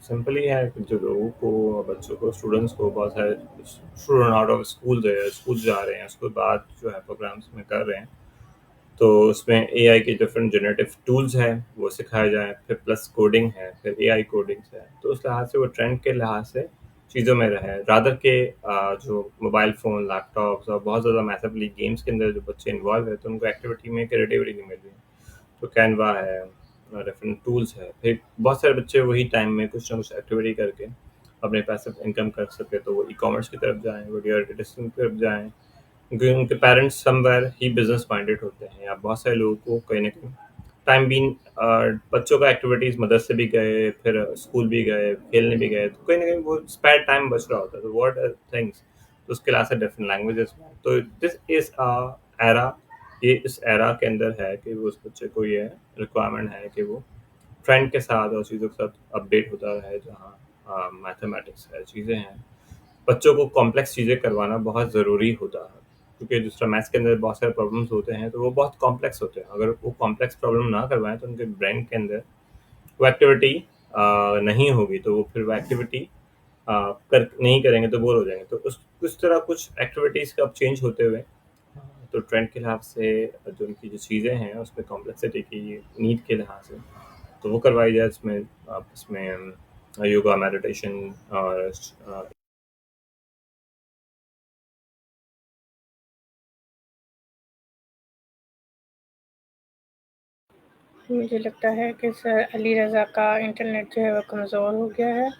सिंपल ही है कि जो लोगों को, बच्चों को, स्टूडेंट्स को, बहुत सारे स्टूडेंट आउट ऑफ स्कूल है, स्कूल जा रहे हैं, उसके बाद जो है प्रोग्राम्स में कर रहे हैं, तो उसमें एआई के डिफरेंट जनरेटिव टूल्स हैं वो सिखाए जाएँ, फिर प्लस कोडिंग है, फिर एआई कोडिंग्स है, तो उस लिहाज से वो ट्रेंड के लिहाज से चीज़ों में रहे, रादर के जो मोबाइल फ़ोन, लैपटॉप्स और बहुत ज़्यादा मैसिवली गेम्स के अंदर जो बच्चे इन्वॉल्व है, तो उनको एक्टिविटी में क्रिएटिविटी नहीं मिल रही है। तो कैनवा है, डिफरेंट टूल्स है, फिर बहुत सारे बच्चे वही टाइम में कुछ ना कुछ एक्टिविटी करके अपने पैसे इनकम कर सके, तो वो ई कॉमर्स की तरफ जाएँ, वीडियो एडिटिंग की तरफ जाएँ, क्योंकि उनके पेरेंट्स समवेयर ही बिजनेस माइंडेड होते हैं, या बहुत सारे लोगों को कहीं ना कहीं टाइम बीन बच्चों का एक्टिविटीज मदरसे भी गए, फिर स्कूल भी गए, खेलने भी गए, तो कहीं ना कहीं वो स्पेयर टाइम बच रहा होता है, तो व्हाट आर थिंग्स, तो उसके लिए से डिफरेंट लैंग्वेजेस में, तो दिस इज एरा, ये इस एरा के अंदर है कि वो उस बच्चे को ये रिक्वायरमेंट है कि वो ट्रेंड के साथ और चीज़ों के साथ अपडेट होता रहे, जहाँ मैथमेटिक्स है, चीज़ें हैं, बच्चों को कॉम्प्लेक्स चीज़ें करवाना बहुत ज़रूरी होता है, क्योंकि दूसरा मैथ्स के अंदर बहुत सारे प्रॉब्लम्स होते हैं, तो वो बहुत कॉम्प्लेक्स होते हैं, अगर वो कॉम्प्लेक्स प्रॉब्लम ना करवाएं तो उनके ब्रेन के अंदर वो एक्टिविटी नहीं होगी, तो वो फिर वो एक्टिविटी कर नहीं करेंगे तो बोर हो जाएंगे, तो उस तरह कुछ एक्टिविटीज़ का अब चेंज होते हुए, तो ट्रेंड के लिहाज से जो उनकी जो चीज़ें हैं उसमें कॉम्प्लेक्सिटी की नीड के लिहाज से तो वो करवाई जाए, इसमें आप इसमें योगा, मेडिटेशन और मुझे लगता है कि सर अली रज़ा का इंटरनेट जो है वो कमज़ोर हो गया है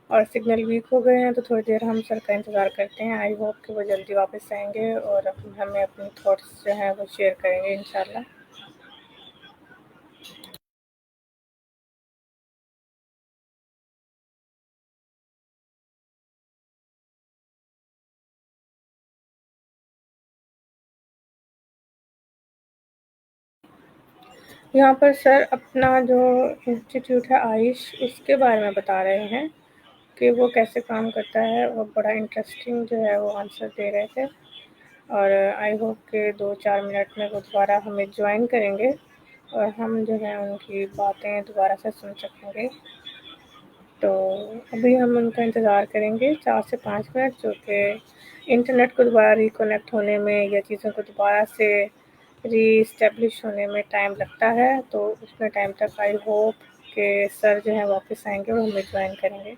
और सिग्नल वीक हो गए हैं, तो थोड़ी देर हम सर का इंतज़ार करते हैं। आई होप कि वो जल्दी वापस आएँगे और हमें अपने थॉट्स जो हैं वो शेयर करेंगे इंशाल्लाह। यहाँ पर सर अपना जो इंस्टीट्यूट है आयुष, उसके बारे में बता रहे हैं कि वो कैसे काम करता है। वो बड़ा इंटरेस्टिंग जो है वो आंसर दे रहे थे और आई होप कि 2-4 मिनट में वो दोबारा हमें जॉइन करेंगे और हम जो है उनकी बातें दोबारा से सुन सकेंगे। तो अभी हम उनका इंतज़ार करेंगे 4 से 5 मिनट, जो कि इंटरनेट को दोबारा रिकनेक्ट होने में या चीज़ों को दोबारा से रीएस्टेब्लिश होने में टाइम लगता है, तो उतने टाइम तक आई होप कि सर जो है वापस आएँगे और हमें जॉइन करेंगे।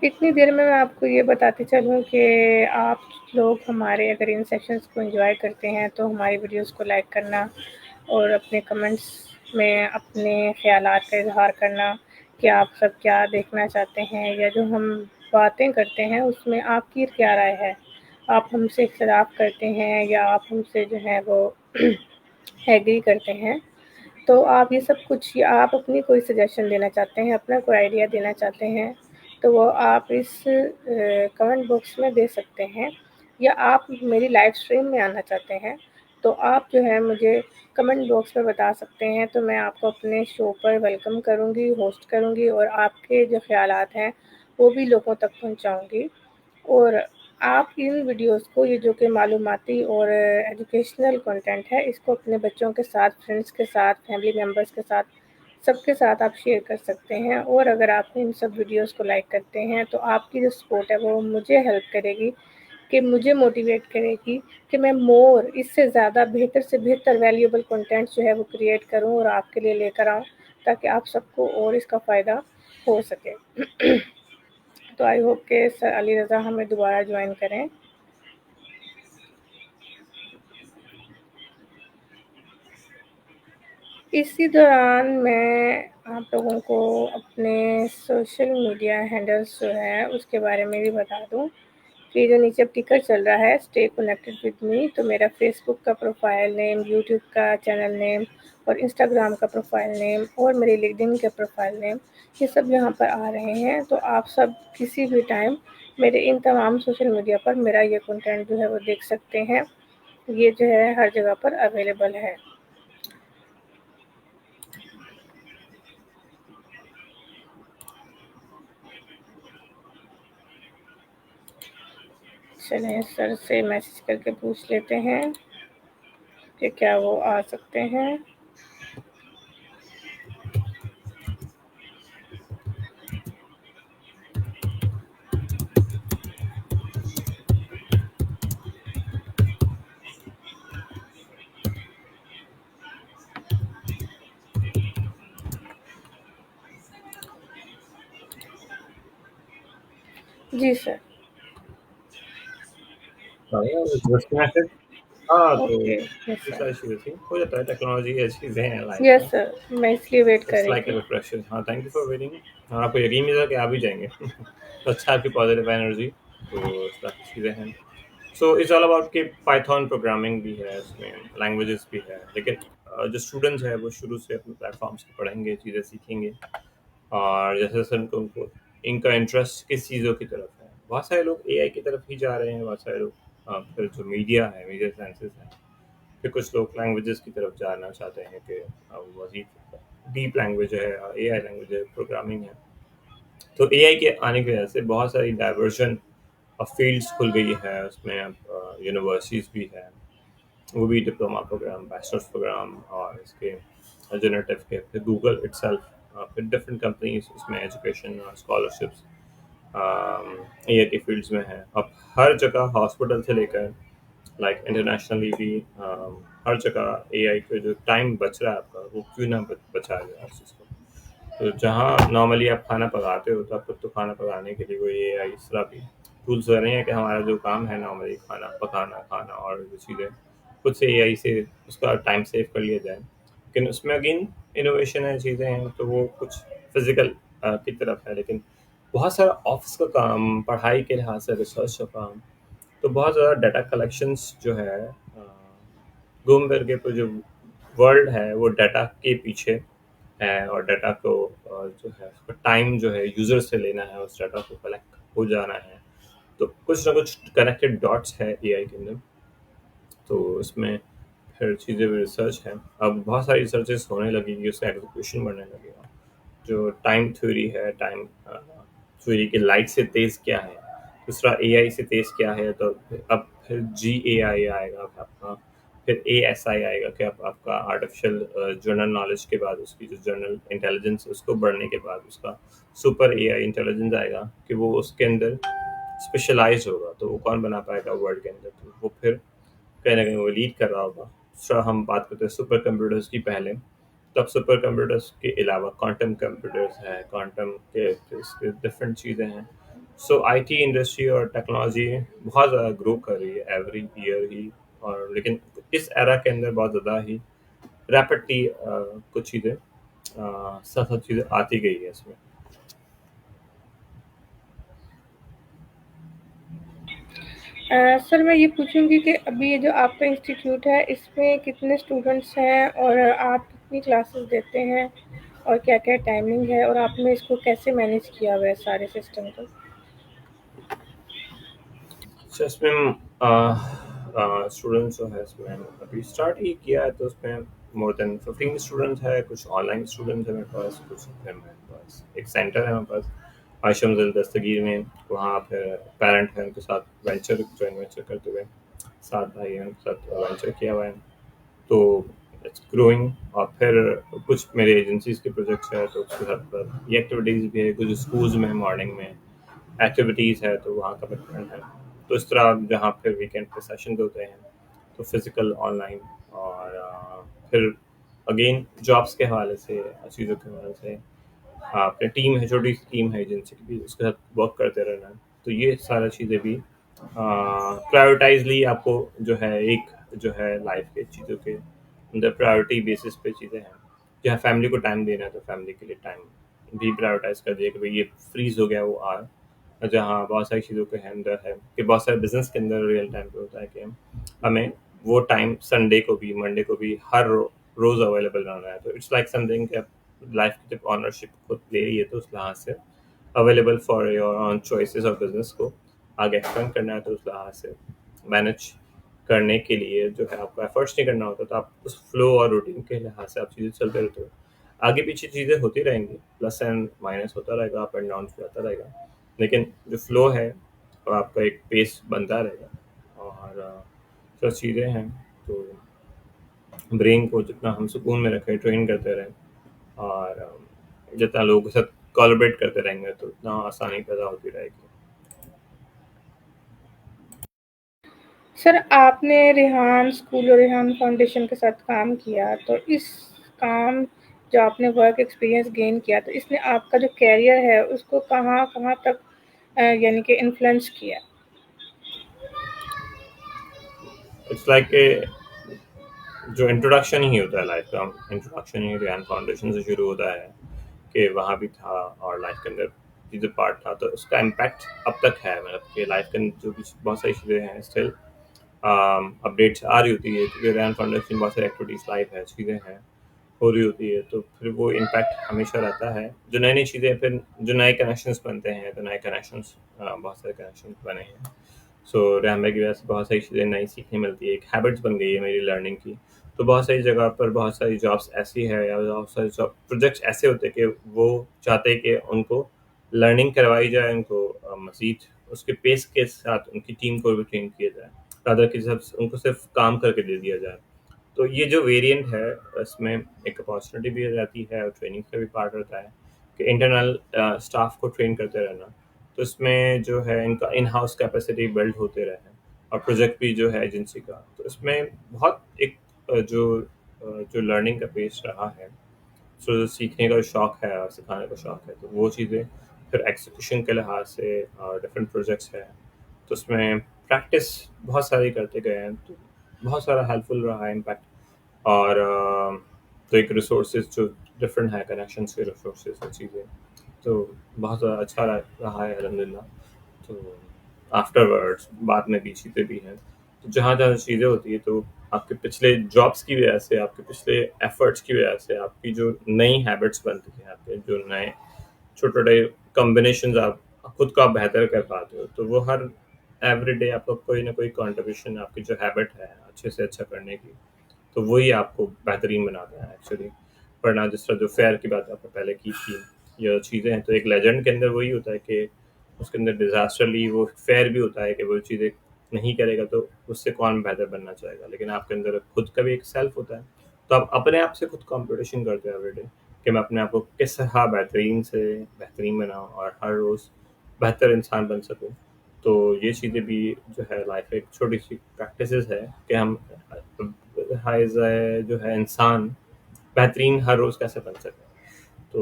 इतनी देर में मैं आपको ये बताती चलूँ कि आप लोग हमारे अगर इन सेशंस को एंजॉय करते हैं तो हमारी वीडियोस को लाइक करना और अपने कमेंट्स में अपने ख़यालात का इज़हार करना कि आप सब क्या देखना चाहते हैं, या जो हम बातें करते हैं उसमें आपकी क्या राय है। आप हमसे इख्तिलाफ़ करते हैं या आप हमसे जो है वो एग्री करते हैं। तो आप ये सब कुछ, या आप अपनी कोई सजेशन देना चाहते हैं, अपना कोई आइडिया देना चाहते हैं, तो वो आप इस कमेंट बॉक्स में दे सकते हैं। या आप मेरी लाइव स्ट्रीम में आना चाहते हैं, तो आप जो है मुझे कमेंट बॉक्स में बता सकते हैं, तो मैं आपको अपने शो पर वेलकम करूँगी, होस्ट करूँगी और आपके जो ख़यालात हैं वो भी लोगों तक पहुँचाऊँगी। और आप इन वीडियोस को, ये जो कि मालूमाती और एजुकेशनल कंटेंट है, इसको अपने बच्चों के साथ, फ्रेंड्स के साथ, फैमिली मेम्बर्स के साथ, सबके साथ आप शेयर कर सकते हैं। और अगर आप इन सब वीडियोस को लाइक करते हैं तो आपकी जो सपोर्ट है वो मुझे हेल्प करेगी, कि मुझे मोटिवेट करेगी कि मैं मोर, इससे ज़्यादा बेहतर से बेहतर वैल्यूएबल कंटेंट जो है वो क्रिएट करूँ और आपके लिए लेकर आऊँ, ताकि आप सबको और इसका फ़ायदा हो सके। तो आई होप कि सर अली रज़ा हमें दोबारा ज्वाइन करें। इसी दौरान मैं आप लोगों को अपने सोशल मीडिया हैंडल्स जो है उसके बारे में भी बता दूँ कि जो नीचे टिकर चल रहा है स्टे कनेक्टेड विद मी, तो मेरा फेसबुक का प्रोफाइल नेम, यूट्यूब का चैनल नेम और इंस्टाग्राम का प्रोफाइल नेम और मेरे लिंक्डइन का प्रोफाइल नेम, ये सब यहाँ पर आ रहे हैं। तो आप सब किसी भी टाइम मेरे इन तमाम सोशल मीडिया पर मेरा ये कंटेंट जो है वो देख सकते हैं। ये जो है हर जगह पर अवेलेबल है। चलें सर से मैसेज करके पूछ लेते हैं कि क्या वो आ सकते हैं। जी सर। डिस्कनेक्टेड। हाँ, तो ओके। यस ये सर। सारी चीज़ें थी। हो जाता है, टेक्नोलॉजी ये चीज़ें हैं लाइफ यस में। सर, मैं इसलिए वेट कर इट्स रही लाइक अ थी। रिफ्रेशर। हाँ, थैंक यू फॉर वेटिंग। हाँ, आपको यकीन नहीं था कि आ भी जाएँगे। तो अच्छा, आपकी पॉजिटिव एनर्जी, तो इस तरह की चीज़ें हैं। सो इट्स ऑल अबाउट कि पाइथन प्रोग्रामिंग भी है इसमें, लैंग्वेजेस भी है, लेकिन जो स्टूडेंट्स हैं वो शुरू से अपने प्लेटफॉर्म्स पे पढ़ेंगे, चीज़ें सीखेंगे। और जैसे जैसे उनको इनका इंटरेस्ट किस चीज़ों की तरफ है, बहुत सारे लोग एआई की तरफ ही जा रहे हैं, बहुत सारे लोग फिर जो मीडिया है, मीडिया साइंसेस है, फिर कुछ लोग लैंग्वेजेस की तरफ जाना चाहते हैं कि मजीद डीप लैंग्वेज है, एआई लैंग्वेज है, प्रोग्रामिंग है। तो एआई के आने की वजह से बहुत सारी डाइवर्जन ऑफ फील्ड्स खुल गई है उसमें। यूनिवर्सिटीज़ भी है, वो भी डिप्लोमा प्रोग्राम, बैचलर्स प्रोग्राम, और इसके जनरेटिव के, फिर गूगल इटसेल्फ, फिर डिफरेंट कंपनीज उसमें एजुकेशन और स्कॉलरशिप्स एआई के फील्ड्स में है। अब हर जगह हॉस्पिटल से लेकर लाइक इंटरनेशनली भी हर जगह एआई पे जो टाइम बच रहा है आपका, वो क्यों ना बचाया जाए उस चीज़ को। तो जहाँ नॉर्मली आप खाना पकाते हो, तो आप तो खाना पकाने के लिए कोई एआई इस तरह भी टूल्स बने हैं कि हमारा जो काम है नॉर्मली खाना पकाना, खाना और जो चीज़ें, खुद से एआई से उसका टाइम सेव कर लिया जाए। लेकिन उसमें अगेन इनोवेशन है, चीज़ें हैं, तो वो कुछ फिजिकल की तरफ है। लेकिन बहुत सारा ऑफिस का काम, पढ़ाई के लिहाज से रिसर्च का काम, तो बहुत ज़्यादा डाटा कलेक्शंस जो है, घूम फिर के तो जो वर्ल्ड है वो डाटा के पीछे है। और डाटा को जो है उसका टाइम जो है यूज़र से लेना है, उस डाटा को कलेक्ट हो जाना है। तो कुछ ना कुछ कनेक्टेड डॉट्स है एआई के अंदर। तो इसमें फिर चीज़ें भी रिसर्च है। अब बहुत सारी रिसर्चेस होने लगेगी, उसका एग्जीक्यूशन बढ़ने लगेगा। जो टाइम थ्योरी है, टाइम थ्योरी के लाइट से तेज़ क्या है, दूसरा एआई से तेज़ क्या है। तो अब फिर जी ए आई आएगा आपका, फिर ए एस आई आएगा कि अब आपका आर्टिफिशियल जनरल नॉलेज के बाद उसकी जो जनरल इंटेलिजेंस उसको बढ़ने के बाद उसका सुपर ए आई इंटेलिजेंस आएगा कि वो उसके अंदर स्पेशलाइज होगा। तो वो कौन बना पाएगा वर्ल्ड के अंदर, तो वो फिर कहीं ना कहीं वो लीड कर रहा होगा। दूसरा हम बात करते हैं सुपर कंप्यूटर्स की पहले, तब सुपर कंप्यूटर्स के अलावा क्वांटम कंप्यूटर्स है, क्वांटम के डिफरेंट चीज़ें हैं। सो आईटी इंडस्ट्री और टेक्नोलॉजी बहुत ज़्यादा ग्रो कर रही है एवरी ईयर ही। और लेकिन इस एरा के अंदर बहुत ज़्यादा ही रैपिडली कुछ चीज़ें सब सब चीज़ें आती गई है इसमें। सर मैं ये पूछूंगी कि अभी ये जो आपका इंस्टीट्यूट है इसमें कितने स्टूडेंट्स हैं और आप कितनी क्लासेस देते हैं और क्या-क्या टाइमिंग है और आपने इसको कैसे मैनेज किया हुआ है सारे सिस्टम को? अच्छा, इसमें स्टूडेंट्स जो है इसमें अभी स्टार्ट ही किया है, तो उसमें मोर देन 15 स्टूडेंट्स है। कुछ ऑनलाइन स्टूडेंट्स है मेरे पास, कुछ फिर मेरे पास एक सेंटर है मेरे पास आशमजल दस्तगीर में। वहाँ फिर पेरेंट है, उनके साथ वेंचर जॉइंट वेंचर करते हुए 7 भाई हैं, उनके साथ वेंचर किया हुआ है। तो इट्स ग्रोइंग। और फिर कुछ मेरे एजेंसीज के प्रोजेक्ट्स है, तो उसके साथ ये एक्टिविटीज़ भी है। कुछ स्कूल्स में मॉर्निंग में एक्टिविटीज़ है, तो वहाँ कमिटमेंट है। तो इस तरह जहाँ फिर वीकेंड पे सेशन होते हैं, तो फिजिकल ऑनलाइन। और फिर अगेन जॉब्स के हवाले से, चीज़ों के हवाले से अपनी टीम है, छोटी सी टीम है एजेंसी की भी, उसके साथ वर्क करते रहना है। तो ये सारा चीज़ें भी प्रायोरिटाइजली आपको जो है एक जो है लाइफ के चीज़ों के अंदर प्रायोरिटी बेसिस पे चीज़ें हैं। जहाँ फैमिली को टाइम देना है तो फैमिली के लिए टाइम भी प्रायोरिटाइज कर दिया कि भाई ये फ्रीज हो गया वो आर, जहाँ बहुत सारी चीज़ों के अंदर है कि बहुत सारे बिजनेस के अंदर रियल टाइम पे होता है कि हमें वो टाइम संडे को भी मंडे को भी हर रोज अवेलेबल रहना है। तो इट्स लाइक समथिंग कि लाइफ की जब ऑनरशिप खुद ले रही है तो उस लिहाज से available for your on choices of business को आगे एक्सपेंड करना है तो उस लिहाज से मैनेज करने के लिए जो है आपको एफर्ट्स नहीं करना होता, तो आप उस फ्लो और रूटीन के लिहाज से आप चीज़ें चलते रहते हो। आगे पीछे चीज़ें होती रहेंगी, प्लस एंड माइनस होता रहेगा, अप एंड डाउन जाता रहेगा, लेकिन जो फ्लो है वो आपका एक पेस बनता रहेगा। और जो चीज़ें हैं तो ब्रेन को जितना हम सुकून में रखें, ट्रेन करते रहें और जितना लोगों के साथ कोलैबोरेट करते रहेंगे तो उतना आसानी पैदा होती रहेगी। सर, आपने रेहान स्कूल और रेहान फाउंडेशन के साथ काम किया, तो इस काम जो आपने वर्क एक्सपीरियंस गेन किया, तो इसने आपका जो करियर है उसको कहाँ-कहाँ तक यानी कि इन्फ्लुएंस किया? इट्स लाइक जो इंट्रोडक्शन ही होता है लाइफ का, इंट्रोडक्शन ही रेहान फाउंडेशन से शुरू होता है कि वहाँ भी था और लाइफ के अंदर चीज़ें पार्ट था, तो उसका इम्पैक्ट अब तक है। मतलब कि लाइफ के अंदर जो भी बहुत सारी चीज़ें हैं स्टिल अपडेट्स आ रही होती है, क्योंकि रेहान फाउंडेशन बहुत सारी एक्टिविटीज़ लाइव है, चीज़ें हैं हो रही होती है, तो फिर वो इम्पैक्ट हमेशा रहता है। जो नई नई चीज़ें फिर जो नए कनेक्शंस बनते हैं, तो नए कनेक्शंस बहुत सारे कनेक्शंस बने हैं। सो रहमे की वजह से बहुत सारी चीज़ें नई सीखने मिलती है, एक हैबिट्स बन गई है मेरी लर्निंग की। तो बहुत सारी जगह पर बहुत सारी जॉब्स ऐसी है या बहुत सारे जॉब प्रोजेक्ट्स ऐसे होते हैं कि वो चाहते हैं कि उनको लर्निंग करवाई जाए, उनको मज़ीद उसके पेस के साथ उनकी टीम को भी ट्रेन किया जाए, रादर कि सिर्फ उनको सिर्फ काम करके दे दिया जाए। तो ये जो वेरिएंट है इसमें एक अपॉर्चुनिटी भी रहती है और ट्रेनिंग का भी पार्ट होता है कि इंटरनल स्टाफ को ट्रेन करते रहना। तो इसमें जो है इनका इन हाउस कैपेसिटी बिल्ड होते रहे और प्रोजेक्ट भी जो है एजेंसी का, तो इसमें बहुत एक जो लर्निंग का पेस रहा है, जो सीखने का शौक है और सिखाने का शौक है, तो वो चीज़ें फिर एग्जीक्यूशन के लिहाज से डिफरेंट प्रोजेक्ट्स हैं, तो उसमें प्रैक्टिस बहुत सारी करते गए हैं, तो बहुत सारा हेल्पफुल रहा है इम्पैक्ट। और तो एक रिसोर्सेज जो डिफरेंट है, कनेक्शंस के रिसोर्सेज और चीज़ें, तो बहुत ज़्यादा अच्छा रहा है अल्हम्दुलिल्लाह। तो आफ्टरवर्ड्स बाद में भी चीज़ें भी हैं, तो जहाँ जहाँ चीज़ें होती है तो आपके पिछले जॉब्स की वजह से, आपके पिछले एफर्ट्स की वजह से आपकी जो नई हैबिट्स बनती हैं, आपके जो नए छोटे छोटे कॉम्बिनेशन आप खुद को आप बेहतर कर पाते हो, तो वो हर एवरीडे आपका कोई ना कोई कंट्रीब्यूशन आपकी जो हैबिट है अच्छे से अच्छा करने की, तो वही आपको बेहतरीन बनाता है एक्चुअली। वरना जिस तरह जो फेयर की बात आपने पहले की थी, ये चीज़ें हैं, तो एक लेजेंड के अंदर वही होता है कि उसके अंदर डिज़ास्टरली वो फेयर भी होता है कि वो चीज़ें नहीं करेगा तो उससे कौन बेहतर बनना चाहेगा, लेकिन आपके अंदर खुद का भी एक सेल्फ होता है, तो आप अपने आप से खुद कंपटीशन करते हो एवरीडे कि मैं अपने आप को किस तरह बेहतरीन से बेहतरीन बनाऊँ और हर रोज़ बेहतर इंसान बन सकूँ। तो ये चीज़ें भी जो है लाइफ एक छोटी सी प्रैक्टिसेस है कि हम एज जो है इंसान बेहतरीन हर रोज़ कैसे बन सके। तो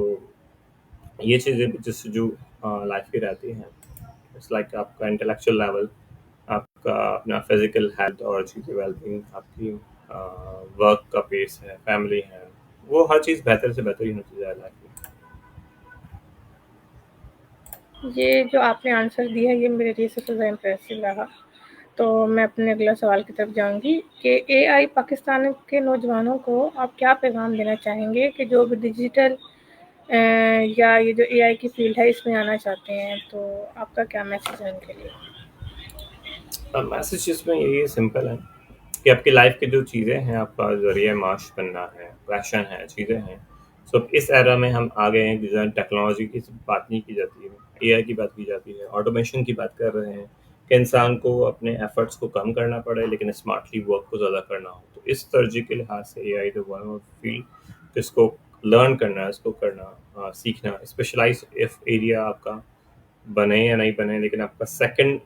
ये चीज़ें भी जिस जो लाइफ की रहती हैं, इट्स लाइक आपका इंटेलेक्चुअल लेवल, आपका अपना फिजिकल हेल्थ और चीज़ें वेलबींग, आपकी वर्क का पेस है, फैमिली है, वो हर चीज़ बेहतर से बेहतर ही होती जाए लाइफ में। ये जो आपने आंसर दिया है, ये मेरे लिए सबसे ज़्यादा इम्प्रेसिव रहा। तो मैं अपने अगला सवाल की तरफ जाऊँगी कि एआई पाकिस्तान के नौजवानों को आप क्या पैगाम देना चाहेंगे कि जो भी डिजिटल या ये जो एआई की फ़ील्ड है इसमें आना चाहते हैं, तो आपका क्या मैसेज है उनके लिए? मैसेज इसमें यही सिंपल है कि आपकी लाइफ की जो चीज़ें हैं, आपका ज़रिए माश बनना है, पैशन है, चीज़ें हैं। सो इस एरा में हम आ गए हैं जहाँ टेक्नोलॉजी की सिर्फ बात नहीं की जाती है, एआई की बात की जाती है, ऑटोमेशन की बात कर रहे हैं कि इंसान को अपने एफर्ट्स को कम करना पड़े लेकिन स्मार्टली वर्क को ज़्यादा करना हो। तो इस तरजीह के लिहाज से एआई तो वन ऑफ फील्ड जिसको लर्न करना है, इसको करना सीखना, स्पेशलाइज इफ एरिया आपका बने या नहीं बने, लेकिन आपका सेकंड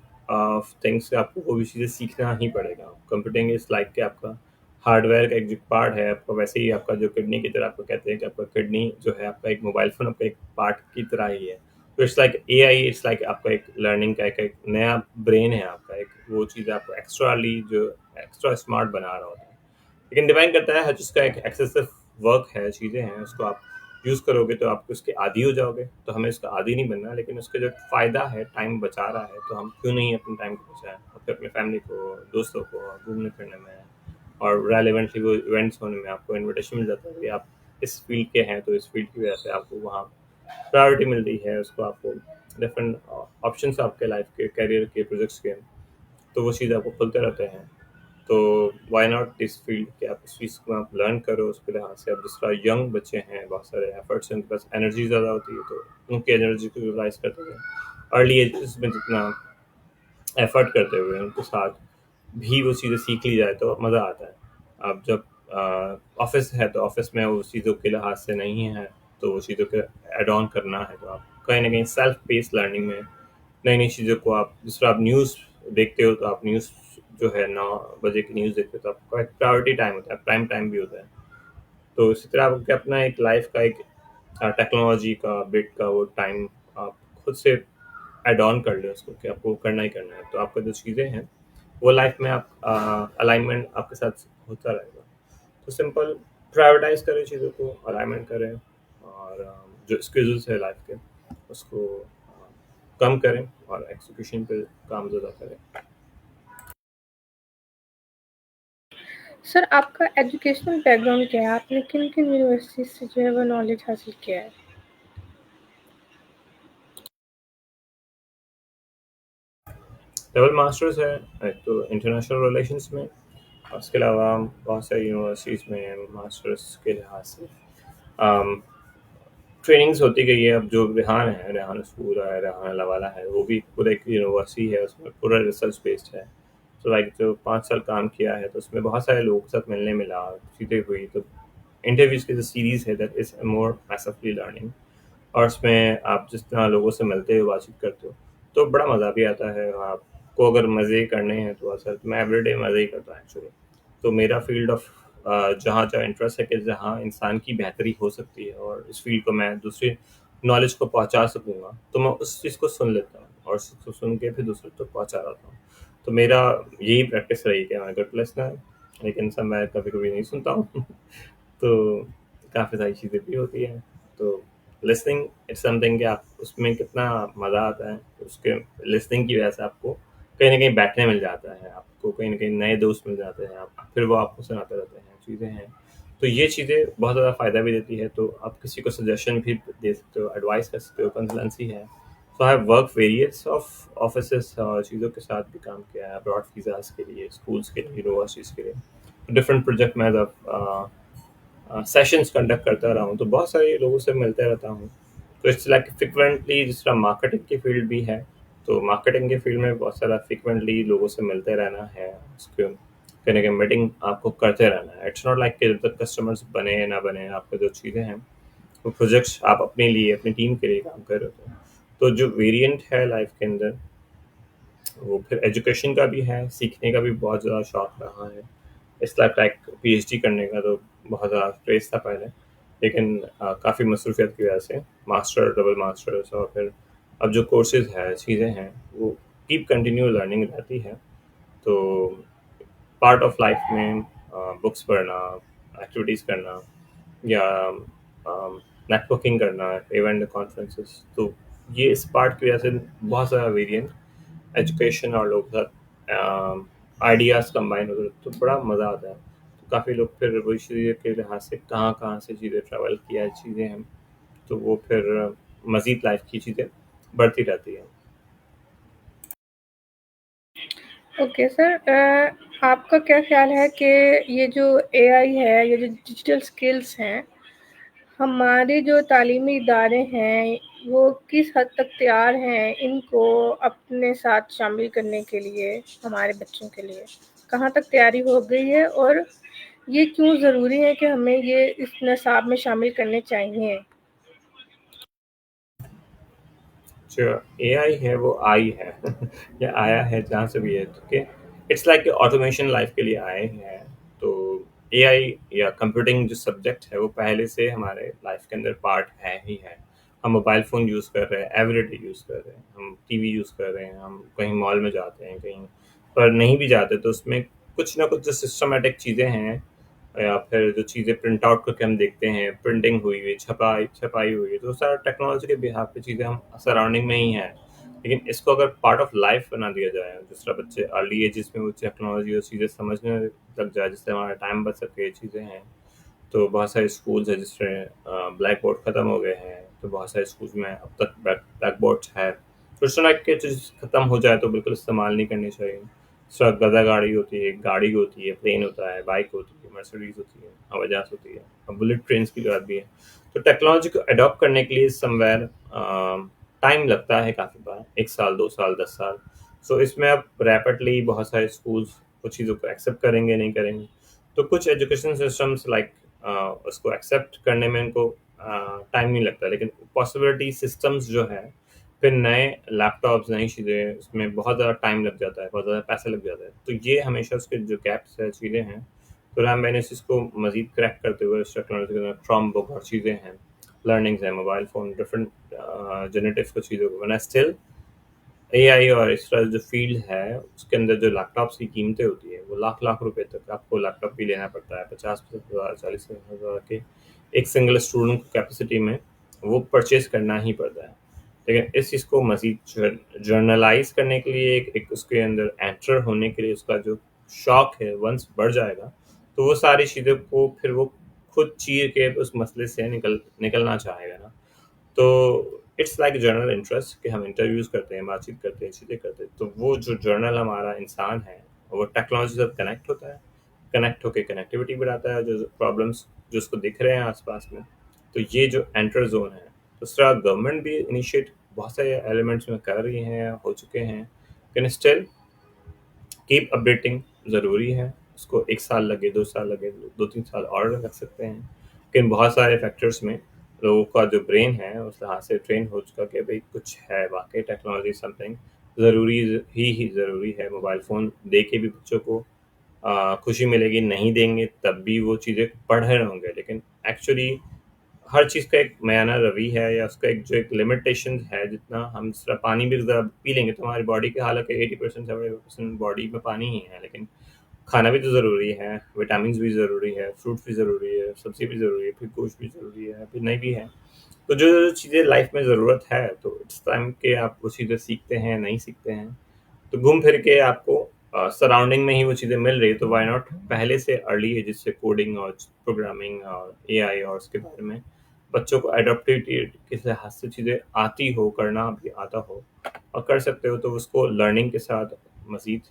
थिंग्स से आपको वो भी चीज़ें सीखना ही पड़ेगा। कंप्यूटिंग इज़ लाइक कि आपका हार्डवेयर का एक जो पार्ट है आपका, वैसे ही आपका जो किडनी की तरह आपको कहते हैं कि आपका किडनी जो है आपका एक मोबाइल फ़ोन आपका एक पार्ट की तरह ही है। तो it's like AI, it's like आपका एक लर्निंग का एक नया ब्रेन है आपका, एक वो चीज़ आपको एक्स्ट्रा स्मार्ट बना रहा होता है। लेकिन डिपेंड करता है हर चीज़ का एक एक्सेसिव वर्क है, चीज़ें हैं, उसको आप यूज़ करोगे तो आप उसके आदी हो जाओगे। तो हमें उसका आदी नहीं बनना, लेकिन उसका जो फ़ायदा है, टाइम बचा रहा है, तो हम क्यों नहीं अपने टाइम को बचाएँ, अपने फैमिली को, दोस्तों को घूमने फिरने में, और रेलिवेंटली वो इवेंट्स होने में आपको इनविटेशन मिल जाता है कि आप इस फील्ड के हैं, तो इस फील्ड की वजह से आपको वहाँ प्रायोरिटी मिल रही है, उसको आपको डिफरेंट ऑप्शंस आपके लाइफ के, करियर के, प्रोजेक्ट्स के, तो वो चीज़ आपको खुलते रहते हैं। तो व्हाई नॉट इस फील्ड के, आप इस चीज़ को आप लर्न करो, उसके लिहाज से। अब जिस तरह यंग बच्चे हैं, बहुत सारे एफर्ट्स हैं, उनके पास एनर्जी ज़्यादा होती है, तो उनकी एनर्जी को यूटिलाइज करते हैं अर्ली एज में, जितना एफर्ट करते हुए उनके साथ भी वो चीज़ें सीख ली जाए तो मज़ा आता है। अब जब ऑफिस है, तो ऑफिस में उस चीज़ों के लिहाज से नहीं है, तो वो चीज़ों के एड ऑन करना है, तो आप कहीं ना कहीं सेल्फ बेस्ड लर्निंग में नई नई चीज़ों को, आप जिस तरह आप न्यूज़ देखते हो, तो आप न्यूज़ जो है 9 बजे की न्यूज़ देखते हो, तो आपका एक प्रायोरिटी टाइम होता है, प्राइम टाइम भी होता है। तो इसी तरह आपके अपना एक लाइफ का एक टेक्नोलॉजी का बिट का वो टाइम आप खुद से एड ऑन कर लें उसको, कि आपको करना ही करना है, तो आपका जो चीज़ें हैं वो लाइफ में आप अलाइनमेंट आपके साथ होता रहेगा। तो सिंपल प्रायोरिटाइज करें चीज़ों को, अलाइनमेंट करें, और जो स्किल्स है लाइफ के, उसको कम करें, और एग्जीक्यूशन पे काम ज़्यादा करें। सर, आपका एजुकेशनल बैकग्राउंड क्या है? आपने किन-किन यूनिवर्सिटी से जो है वो नॉलेज हासिल किया है? डबल मास्टर्स है, एक तो इंटरनेशनल रिलेशंस में, और उसके अलावा बहुत सारी यूनिवर्सिटीज़ में मास्टर्स के लिहाज से ट्रेनिंग्स होती गई है। अब जो रेहान स्कूल है, रेहान लवाला है, वो भी पूरा एक यूनिवर्सिटी है, उसमें पूरा रिसर्च बेस्ड है। तो लाइक जो 5 साल काम किया है, तो उसमें बहुत सारे लोगों के साथ मिलने मिला, चीज़ें हुई, तो इंटरव्यूज़ की जो सीरीज़ है, that is more massively learning. और उसमें आप जिस तरह लोगों से मिलते हो, बातचीत करते हो, तो बड़ा मज़ा भी आता है। आपको अगर मज़े करने हैं, तो असल मैं एवरीडे मज़े ही करता हूँ एक्चुअली। तो मेरा फील्ड ऑफ जहाँ जहाँ इंटरेस्ट है, कि जहाँ इंसान की बेहतरी हो सकती है, और इस फील्ड को मैं दूसरे नॉलेज को पहुँचा सकूँगा, तो मैं उस चीज़ को सुन लेता हूँ, और उसको सुन के फिर दूसरे तक पहुँचा रहता हूँ। तो मेरा यही प्रैक्टिस रही कि मैं गुड लिसनर, लेकिन सब मैं कभी कभी नहीं सुनता हूँ। तो काफ़ी सारी चीज़ें भी होती हैं। तो लिसनिंग इट्स समथिंग कि आप उसमें कितना मज़ा आता है, उसके लिसनिंग की वजह से आपको कहीं न कहीं बैठने मिल जाता है, आपको कहीं न कहीं नए दोस्त मिल जाते हैं, आप फिर वो आपको सुनाते रहते हैं, चीज़ें हैं। तो ये चीज़ें बहुत ज़्यादा फ़ायदा भी देती है, तो आप किसी को सजेशन भी दे सकते हो, एडवाइस कर सकते हो, कंसल्टेंसी है। So I have work various of offices, चीज़ों के साथ भी काम किया है, अब्रॉड वीज़ाज़ के लिए, स्कूल्स के लिए, यूनिवर्सिटीज़ के लिए। डिफरेंट प्रोजेक्ट में एज़ सेशंस कंडक्ट करता रहा हूँ, तो बहुत सारे लोगों से मिलते रहता हूँ। तो इट्स लाइक फ्रिक्वेंटली, जिस तरह मार्केटिंग की फील्ड भी है, तो मार्केटिंग के फील्ड में बहुत सारा फ्रिक्वेंटली लोगों से मिलते रहना है, उसके कहीं ना कहीं मीटिंग आपको करते रहना है। इट्स नॉट लाइक कि जब तक कस्टमर्स बने या ना बने, आपके जो चीज़ें हैं, वो प्रोजेक्ट्स आप अपने लिए, अपनी टीम के लिए काम कर रहे होते हैं। तो जो वेरिएंट है लाइफ के अंदर, वो फिर एजुकेशन का भी है, सीखने का भी बहुत ज़्यादा शौक रहा है। इस लाइक पीएचडी करने का तो बहुत ज़्यादा क्रेज़ था पहले, लेकिन काफ़ी मसरूफियत की वजह से मास्टर, डबल मास्टर्स, और फिर अब जो कोर्सेज़ है, चीज़ें हैं, वो कीप कंटिन्यू लर्निंग रहती है। तो पार्ट ऑफ लाइफ में बुक्स पढ़ना, एक्टिविटीज़ करना, या नेटवर्किंग करना, इवेंट कॉन्फ्रेंसेस, तो ये इस पार्ट की वजह से बहुत सारा वेरिएंट एजुकेशन और लोग के साथ आइडियाज़ कंबाइन होते हैं, तो बड़ा मज़ा आता है। तो काफ़ी लोग फिर वही चीज़ें के लिहाज से कहाँ-कहाँ से चीज़ें ट्रैवल किया है, चीज़ें हैं, तो वो फिर मज़ीद लाइफ की चीज़ें बढ़ती रहती हैं। ओके सर, आपका क्या ख़्याल है कि ये जो एआई है, ये जो डिजिटल स्किल्स हैं, हमारे जो तालीमी इदारे हैं, वो किस हद तक तैयार हैं इनको अपने साथ शामिल करने के लिए, हमारे बच्चों के लिए? कहाँ तक तैयारी हो गई है और ये क्यों ज़रूरी है कि हमें ये इस निसाब में शामिल करने चाहिए? जो एआई है वो आई है या आया है जहाँ से भी है, क्योंकि इट्स लाइक ऑटोमेशन लाइफ के लिए आए हैं। तो एआई या कंप्यूटिंग जो सब्जेक्ट है, वो पहले से हमारे लाइफ के अंदर पार्ट है ही है। हम मोबाइल फ़ोन यूज़ कर रहे हैं, एवरीडे यूज़ कर रहे हैं, हम टीवी यूज़ कर रहे हैं, हम कहीं मॉल में जाते हैं, कहीं पर नहीं भी जाते, तो उसमें कुछ ना कुछ जो सिस्टमेटिक चीज़ें हैं, या फिर जो चीज़ें प्रिंट आउट करके हम देखते हैं, प्रिंटिंग हुई हुई, छपाई छपाई हुई है, तो सारा टेक्नोलॉजी के बिहाफ़ पे चीज़ें हम सराउंडिंग में ही हैं। लेकिन इसको अगर पार्ट ऑफ लाइफ़ बना दिया जाए, जिस तरह बच्चे अर्ली एजेस में वो टेक्नोलॉजी और चीज़ें समझने लग जाए, जिससे हमारा टाइम बच सके, ये चीज़ें हैं। तो बहुत सारे स्कूल्स हैं जिसमें ब्लैक बोर्ड ख़त्म हो गए हैं, तो बहुत सारे स्कूल्स में अब तक ब्लैक बोर्ड्स है। तो इस तरह के चीज़ ख़त्म हो जाए तो बिल्कुल इस्तेमाल नहीं करनी चाहिए। इस तरह गधा गाड़ी होती है, गाड़ी होती है, प्लेन होता है, बाइक होती है, मर्सिडीज़ होती है, हवाई जहाज़ होती है, अब बुलेट ट्रेन्स की बात भी है। तो टेक्नोलॉजी को अडॉप्ट करने के लिए समवेयर टाइम लगता है काफ़ी बार, 1 साल, 2 साल, 10 साल। सो इसमें अब रैपिडली बहुत सारे स्कूल्स कुछ चीज़ों को एक्सेप्ट करेंगे, नहीं करेंगे। तो कुछ एजुकेशन सिस्टम्स लाइक उसको एक्सेप्ट करने में इनको टाइम नहीं लगता, लेकिन पॉसिबिलिटी सिस्टम्स जो है, फिर नए लैपटॉप्स, नई चीज़ें, उसमें बहुत ज़्यादा टाइम लग जाता है, बहुत ज़्यादा पैसा लग जाता है। तो ये हमेशा उसके जो गैप्स है, चीज़ें हैं, तो रैम मैनेज इसको मज़ीद क्रैक करते हुए इस टेक्नोलॉजी के अंदर Chromebook और चीज़ें हैं, लर्निंग्स हैं, मोबाइल फ़ोन, डिफरेंट जेनेटिव को चीज़ों को वरना स्टिल एआई और इस तरह जो फ़ील्ड है, उसके अंदर जो लैपटॉप्स की कीमतें होती हैं, वो लाख-लाख रुपए तक आपको लैपटॉप भी लेना पड़ता है। 50-50 हज़ार, 40 हज़ार के एक सिंगल स्टूडेंट को कैपेसिटी में वो परचेज़ करना ही पड़ता है। लेकिन इस चीज़ को मज़ीद जर्नलाइज़ करने के लिए एक एक उसके अंदर एंटर होने के लिए उसका जो शौक है, वंस बढ़ जाएगा, तो वो सारी चीज़ों को फिर वो खुद चीर के उस मसले से निकलना चाहेगा ना। तो इट्स लाइक जर्नल इंटरेस्ट कि हम इंटरव्यूज़ करते हैं, बातचीत करते हैं, चीज़ें करते हैं। तो वो जो जर्नल हमारा इंसान है, वो टेक्नोलॉजी से कनेक्ट होता है। कनेक्ट होके कनेक्टिविटी बढ़ाता है, जो प्रॉब्लम्स जो उसको दिख रहे हैं आस-पास में। तो ये जो एंटर ज़ोन है, दूसरा गवर्नमेंट भी इनिशिएट बहुत सारे एलिमेंट्स में कर रही हैं, हो चुके हैं। लेकिन स्टिल कीप अपडेटिंग ज़रूरी है। उसको 1 साल लगे, 2 साल लगे, 2-3 साल और लग सकते हैं। लेकिन बहुत सारे फैक्टर्स में लोगों का जो ब्रेन है उस लिहाज से ट्रेन हो चुका कि भई कुछ है वाक़ई टेक्नोलॉजी समथिंग ज़रूरी ही ज़रूरी है। मोबाइल फ़ोन दे के भी बच्चों को खुशी मिलेगी, नहीं देंगे तब भी वो चीज़ें पढ़ रहे होंगे। लेकिन एक्चुअली हर चीज़ का एक मायना रवि है या उसका एक जो एक लिमिटेशन है, जितना हम सिर्फ पानी भी ज़रा पी लेंगे तो हमारी बॉडी के हालाँकि 80% 70% बॉडी में पानी ही है, लेकिन खाना भी तो ज़रूरी है, विटामिन्स भी ज़रूरी है, फ्रूट्स भी ज़रूरी है, सब्ज़ी भी ज़रूरी है, फिर गोश्त भी ज़रूरी है, फिर नहीं भी है। तो जो-जो चीज़ें लाइफ़ में ज़रूरत है, तो इट्स टाइम के आप वो चीज़ें सीखते हैं, नहीं सीखते हैं। तो घूम फिर के आपको सराउंडिंग में ही वो चीज़ें मिल रही है, तो व्हाई नॉट पहले से अर्ली एजेस से कोडिंग और प्रोग्रामिंग और एआई और उसके बारे में बच्चों को एडaptivity के लिहाज से चीज़ें आती हो, करना भी आता हो और कर सकते हो, तो उसको लर्निंग के साथ मज़ीद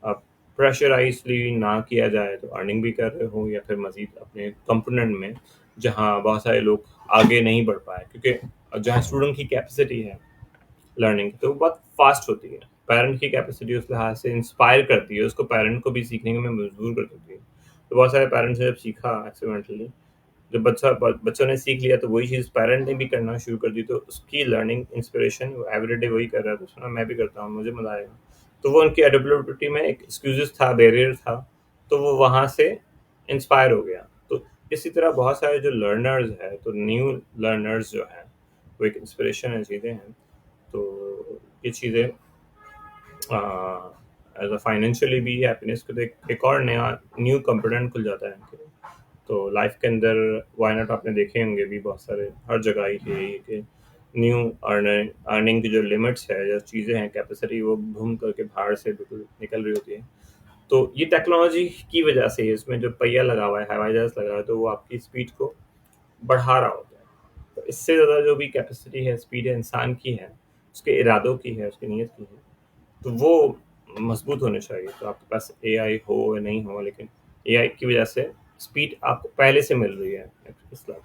अ, प्रेशराइज़्डली ना किया जाए, तो अर्निंग भी कर रहे हो या फिर मज़ीद अपने कंपोनेंट में, जहाँ बहुत सारे लोग आगे नहीं बढ़ पाए, क्योंकि जहाँ स्टूडेंट की कैपेसिटी है लर्निंग तो वो बहुत फास्ट होती है। पेरेंट की कैपेसिटी उस लिहाज से इंस्पायर करती है, उसको पेरेंट को भी सीखने में मजबूर कर देती है। तो बहुत सारे पेरेंट्स ने जब सीखा एक्सीडेंटली, जब बच्चों ने सीख लिया तो वही चीज़ पेरेंट ने भी करना शुरू कर दी, तो उसकी लर्निंग इंस्पिरेशन वो एवरीडे वही कर रहा है, तो उसने कहा मैं भी करता हूँ, मुझे मज़ा आएगा। तो वो उनकी एडेप्टेबिलिटी में एक एक्सक्यूज़ेज़ था, बैरियर था, तो वो वहाँ से इंस्पायर हो गया। तो इसी तरह बहुत सारे जो लर्नर्स हैं, तो न्यू लर्नर्स जो हैं, वो एक इंस्पिरेशन है, चीज़ें हैं। तो ये चीज़ें एज़ अ फाइनेंशियली भी हैप्पीनेस को एक और नया न्यू कंपोनेंट खुल जाता है इनके लिए। तो लाइफ के अंदर व्हाई नॉट आपने देखे होंगे भी बहुत सारे हर जगह ही कि न्यू अर्निंग की जो लिमिट्स है या चीज़ें हैं कैपेसिटी वो घूम करके बाहर से बिल्कुल निकल रही होती है। तो ये टेक्नोलॉजी की वजह से है, इसमें जो पहिया लगा हुआ है, हवाई जहाज़ लगा हुआ है, तो वो आपकी स्पीड को बढ़ा रहा होता है। तो इससे ज़्यादा जो भी कैपेसिटी है, स्पीड है, इंसान की है, उसके इरादों की है, उसकी नीयत की है, तो वो मज़बूत होने चाहिए। तो आपके पास एआई हो या नहीं हो, लेकिन एआई की वजह से स्पीड आपको पहले से मिल रही है इस लाइफ।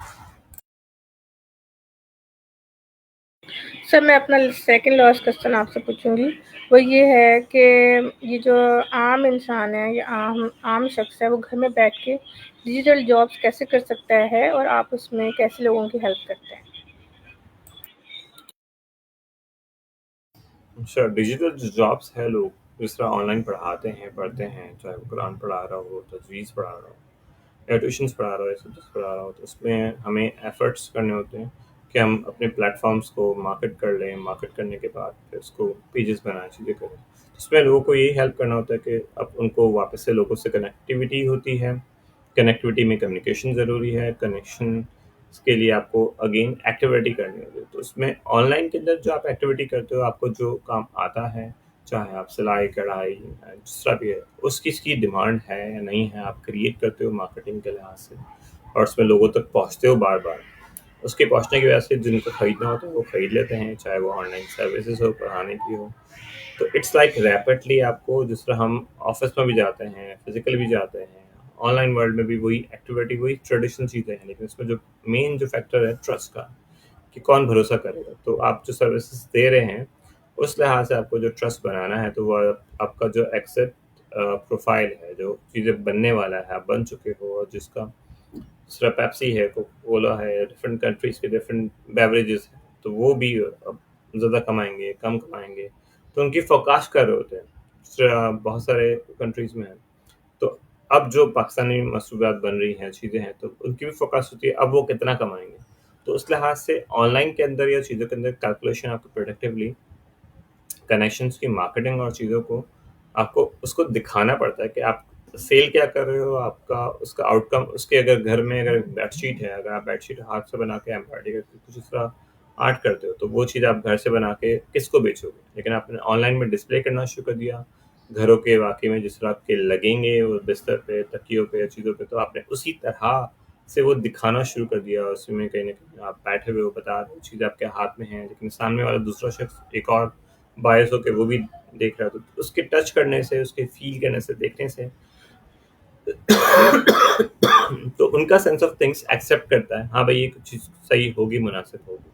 सर, मैं अपना सेकंड लास्ट क्वेश्चन आपसे पूछूँगी, वो ये है कि ये जो आम इंसान है या आम आम शख्स है, वो घर में बैठ के डिजिटल जॉब्स कैसे कर सकता है और आप उसमें कैसे लोगों की हेल्प करते हैं? अच्छा, डिजिटल जो जॉब्स है, लोग जिस तरह ऑनलाइन पढ़ाते हैं, पढ़ते हैं, चाहे वो कुरान पढ़ा रहा हो, तजवीज़ पढ़ा रहा हो या ट्यूशन्स पढ़ा रहा हो या सब्जेक्ट्स पढ़ा रहा हो, तो उसमें हमें एफर्ट्स करने होते हैं कि हम अपने प्लेटफॉर्म्स को मार्केट कर लें। मार्केट करने के बाद फिर उसको पेजेस बनाएं, चीज़ें करें। उसमें लोगों को यही हेल्प करना होता है कि अब उनको वापस से लोगों से कनेक्टिविटी होती है, कनेक्टिविटी में कम्युनिकेशन ज़रूरी है, कनेक्शन के लिए आपको अगेन एक्टिविटी करनी होगी। तो उसमें ऑनलाइन के अंदर जो आप एक्टिविटी करते हो, आपको जो काम आता है, चाहे आप सिलाई, कढ़ाई दूसरा भी है, उस चीज़ की डिमांड है या नहीं है, आप क्रिएट करते हो मार्केटिंग के लिहाज से और उसमें लोगों तक पहुँचते हो बार-बार। उसके पहुँचने की वजह से जिनको खरीदना होता है वो खरीद लेते हैं, चाहे वो ऑनलाइन सर्विसेज़ हो, पढ़ाने की हो। तो इट्स लाइक रैपिडली आपको जिस तरह हम ऑफिस में भी जाते हैं, फिजिकल भी जाते हैं, ऑनलाइन वर्ल्ड में भी वही एक्टिविटी, वही ट्रेडिशनल चीज़ें हैं, लेकिन इसमें जो मेन जो फैक्टर है ट्रस्ट का, कि कौन भरोसा करेगा। तो आप जो सर्विसेज दे रहे हैं उस लिहाज से आपको जो ट्रस्ट बनाना है, तो वो आपका जो एक्सेप्ट प्रोफाइल है, जो चीज़ें बनने वाला है, आप बन चुके हो और जिसका दूसरा पेप्सी है, कोका-कोला है, डिफरेंट कंट्रीज़ के डिफरेंट बेवरेजेस हैं, तो वो भी अब ज़्यादा कमाएँगे, कम कमाएँगे, तो उनकी फोरकास्ट कर रहे होते हैं। बहुत सारे कंट्रीज़ में है। तो अब जो पाकिस्तानी मसूलियात बन रही हैं, चीज़ें हैं, तो उनकी भी फोकस होती है, अब वो कितना कमाएँगे। तो उस लिहाज से ऑनलाइन के अंदर या चीज़ों के अंदर कैलकुलेशन आपको प्रोडक्टिवली कनेक्शंस की मार्केटिंग और चीज़ों को आपको उसको दिखाना पड़ता है कि आप सेल क्या कर रहे हो, आपका उसका आउटकम, उसके अगर घर में अगर बेडशीट है, अगर आप बेडशीट हाथ से बना के एम्ब्रॉयडरी करके कुछ इस तरह आर्ट करते हो, तो वो चीज़ आप घर से बना के किसको बेचोगे? लेकिन आपने ऑनलाइन में डिस्प्ले करना शुरू कर दिया, घरों के वाक़ई में जिस तरह आपके लगेंगे वो बिस्तर पे, तकियों पे या चीज़ों पे, तो आपने उसी तरह से वो दिखाना शुरू कर दिया। उसमें कहीं न कहीं आप बैठे हुए हो, बता रहे हो, चीज़ आपके हाथ में है, लेकिन सामने वाला दूसरा शख्स एक और बायस होके वो भी देख रहा था। तो उसके टच करने से, उसके फ़ील करने से, देखने से तो उनका सेंस ऑफ थिंग्स एक्सेप्ट करता है, हाँ भाई ये चीज़ सही होगी, मुनासिब होगी।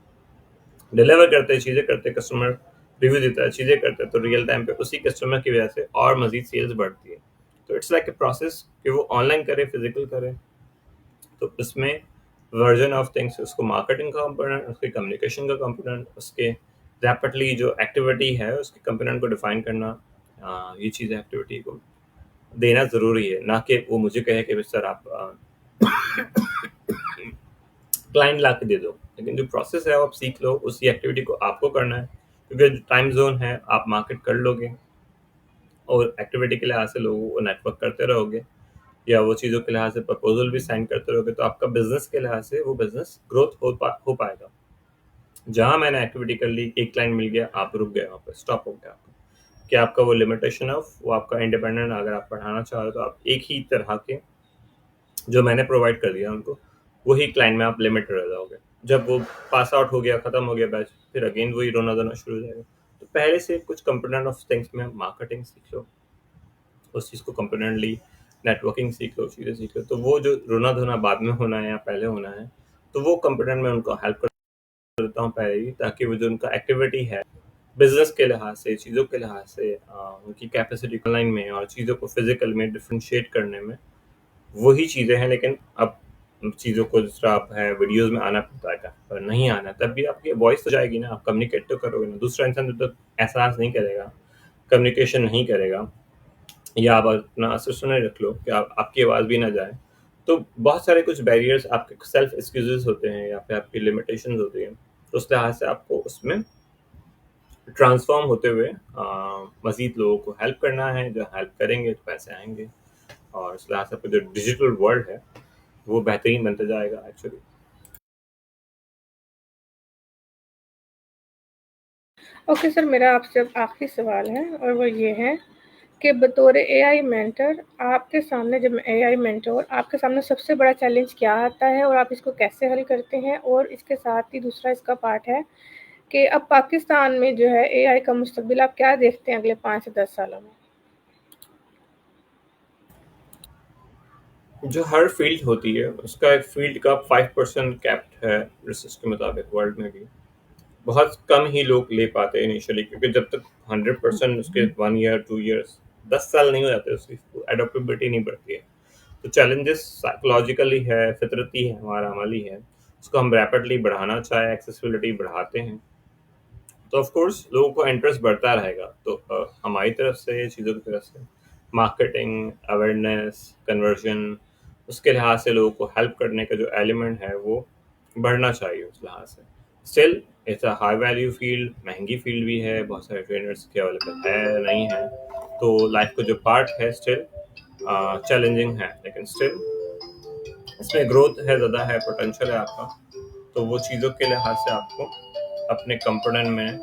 डिलीवर करते हैं, चीज़ें करते हैं, कस्टमर रिव्यू देता है, चीज़ें करते हैं, तो रियल टाइम पे उसी कस्टमर की वजह से और मज़ीद सेल्स बढ़ती है। तो इट्स लाइक अ प्रोसेस कि वो ऑनलाइन करे, फिज़िकल करे। तो इसमें वर्जन ऑफ थिंग्स, उसको मार्केटिंग का कंपोनेंट, उसके कम्युनिकेशन का कंपोनेंट, उसके रैपिडली जो एक्टिविटी है उसके कंपोनेंट को डिफाइन करना, ये चीज़ एक्टिविटी को देना ज़रूरी है, ना कि वो मुझे कहे कि सर आप क्लाइंट ला के दे दो। लेकिन जो प्रोसेस है वो आप सीख लो, उसी एक्टिविटी को आपको करना है, क्योंकि जो टाइम जोन है आप मार्केट कर लोगे और एक्टिविटी के लिहाज से लोगों को नेटवर्क करते रहोगे या वो चीज़ों के लिहाज से प्रपोजल भी साइन करते रहोगे, तो आपका बिजनेस के लिहाज से वो बिजनेस ग्रोथ हो पाएगा। जहाँ मैंने एक्टिविटी कर ली, एक क्लाइंट मिल गया, आप रुक गए, वहाँ पे स्टॉप हो गया आपका। क्या आपका वो लिमिटेशन ऑफ वो आपका इंडिपेंडेंट, अगर आप पढ़ाना चाह रहे हो तो आप एक ही तरह के जो मैंने प्रोवाइड कर दिया उनको, वही क्लाइंट में आप लिमिटेड रह जाओगे। जब वो पास आउट हो गया, खत्म हो गया बैच, फिर अगेन वही रोना धोना शुरू हो जाएगा। तो पहले से कुछ कंपोनेंट ऑफ थिंग्स में मार्केटिंग सीख लो, उस चीज़ को कंपोनेंटली नेटवर्किंग सीख लो, चीज़ें सीख लो, तो वो जो रोना धोना बाद में होना है या पहले होना है, तो वो कंपोनेंट में उनको हेल्प कर देता हूँ पहले ही, ताकि वो जो उनका एक्टिविटी है बिजनेस के लिहाज से, चीज़ों के लिहाज से, उनकी कैपेसिटी ऑनलाइन में और चीज़ों को फिजिकल में डिफ्रेंशिएट करने में वही चीज़ें हैं। लेकिन अब चीज़ों को जिस तरह आप है वीडियोज़ में आना पड़ता है, पर नहीं आना, तब भी आपकी वॉइस तो जाएगी ना, आप कम्युनिकेट तो करोगे ना। दूसरा इंसान जब तक एहसास नहीं करेगा, कम्युनिकेशन नहीं करेगा, या आप अपना असर रख लो कि आपकी आवाज़ भी ना जाए, तो बहुत सारे कुछ बैरियर्स, आपके सेल्फ एक्सक्यूजेस होते हैं या फिर आपकी लिमिटेशंस होती हैं। तो उस लिहाज से आपको उसमें ट्रांसफ़ॉर्म होते हुए मज़ीद लोगों को हेल्प करना है, जो हेल्प करेंगे तो पैसे आएँगे और इस लिहाज से आपका जो डिजिटल वर्ल्ड है, वो बेहतरीन बनता जाएगा एक्चुअली। ओके सर, मेरा आपसे अब आखिरी सवाल है और वो ये है कि बतौर एआई मेंटर आपके सामने, जब एआई मेंटर आपके सामने सबसे बड़ा चैलेंज क्या आता है और आप इसको कैसे हल करते हैं? और इसके साथ ही दूसरा इसका पार्ट है कि अब पाकिस्तान में जो है एआई का मुस्तकबिल आप क्या देखते हैं अगले 5 से 10 सालों में? जो हर फील्ड होती है, उसका एक फील्ड का 5% कैप्ड है रिसर्च के मुताबिक वर्ल्ड में भी। बहुत कम ही लोग ले पाते हैं इनिशियली, क्योंकि जब तक 100% उसके 1 ईयर, 2 इयर्स, 10 साल नहीं हो जाते, उसकी एडॉप्टेबिलिटी नहीं बढ़ती है। तो चैलेंजेस साइकोलॉजिकली है, फितरती है, हमारा अमली है। उसको हम रैपिडली बढ़ाना चाहे, एक्सेसिबिलिटी बढ़ाते हैं, तो ऑफ कोर्स लोगों को इंटरेस्ट बढ़ता रहेगा। तो हमारी तरफ से, चीज़ों की तरफ से मार्केटिंग, अवेयरनेस, कन्वर्जन, उसके लिहाज से लोगों को हेल्प करने का जो एलिमेंट है वो बढ़ना चाहिए उस लिहाज से। Still it's a high value field, महंगी फील्ड भी है, बहुत सारे ट्रेनर्स के अवेलेबल है, नहीं है। तो लाइफ का जो पार्ट है स्टिल चैलेंजिंग है, लेकिन स्टिल इसमें ग्रोथ है, ज़्यादा है, पोटेंशियल है आपका। तो वो चीज़ों के लिहाज से आपको अपने कंपोनेंट में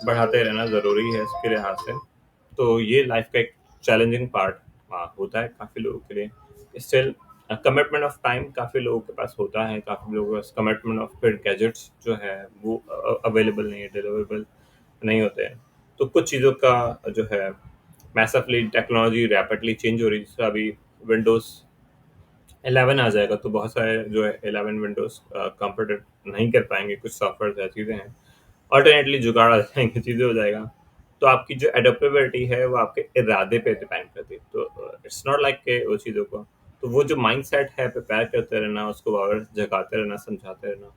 बढ़ाते रहना ज़रूरी है इसके लिहाज से। तो ये लाइफ का एक चैलेंजिंग पार्ट होता है काफ़ी लोगों के लिए। स्टिल कमिटमेंट ऑफ टाइम काफ़ी लोगों के पास होता है, काफ़ी लोगों के पास कमिटमेंट ऑफ फिर गैजेट्स जो है वो अवेलेबल नहीं है, डिलीवरेबल नहीं होते हैं। तो कुछ चीज़ों का जो है मैसिवली टेक्नोलॉजी रैपिडली चेंज हो रही है। जैसे अभी विंडोज़ 11 आ जाएगा तो बहुत सारे जो है 11 विंडोज़ कंप्यूटर नहीं कर पाएँगे, कुछ सॉफ्टवेयर या चीज़ें हैं। अल्टरनेटली जुगाड़ आ जाएँगे, चीज़ें हो जाएगा। तो आपकी जो एडप्टेबिलिटी है वो आपके इरादे पे डिपेंड करती है। तो इट्स नॉट लाइक के वो चीज़ों को, तो वो जो माइंडसेट है प्रिपेयर करते रहना, उसको बार जगाते रहना, समझाते रहना,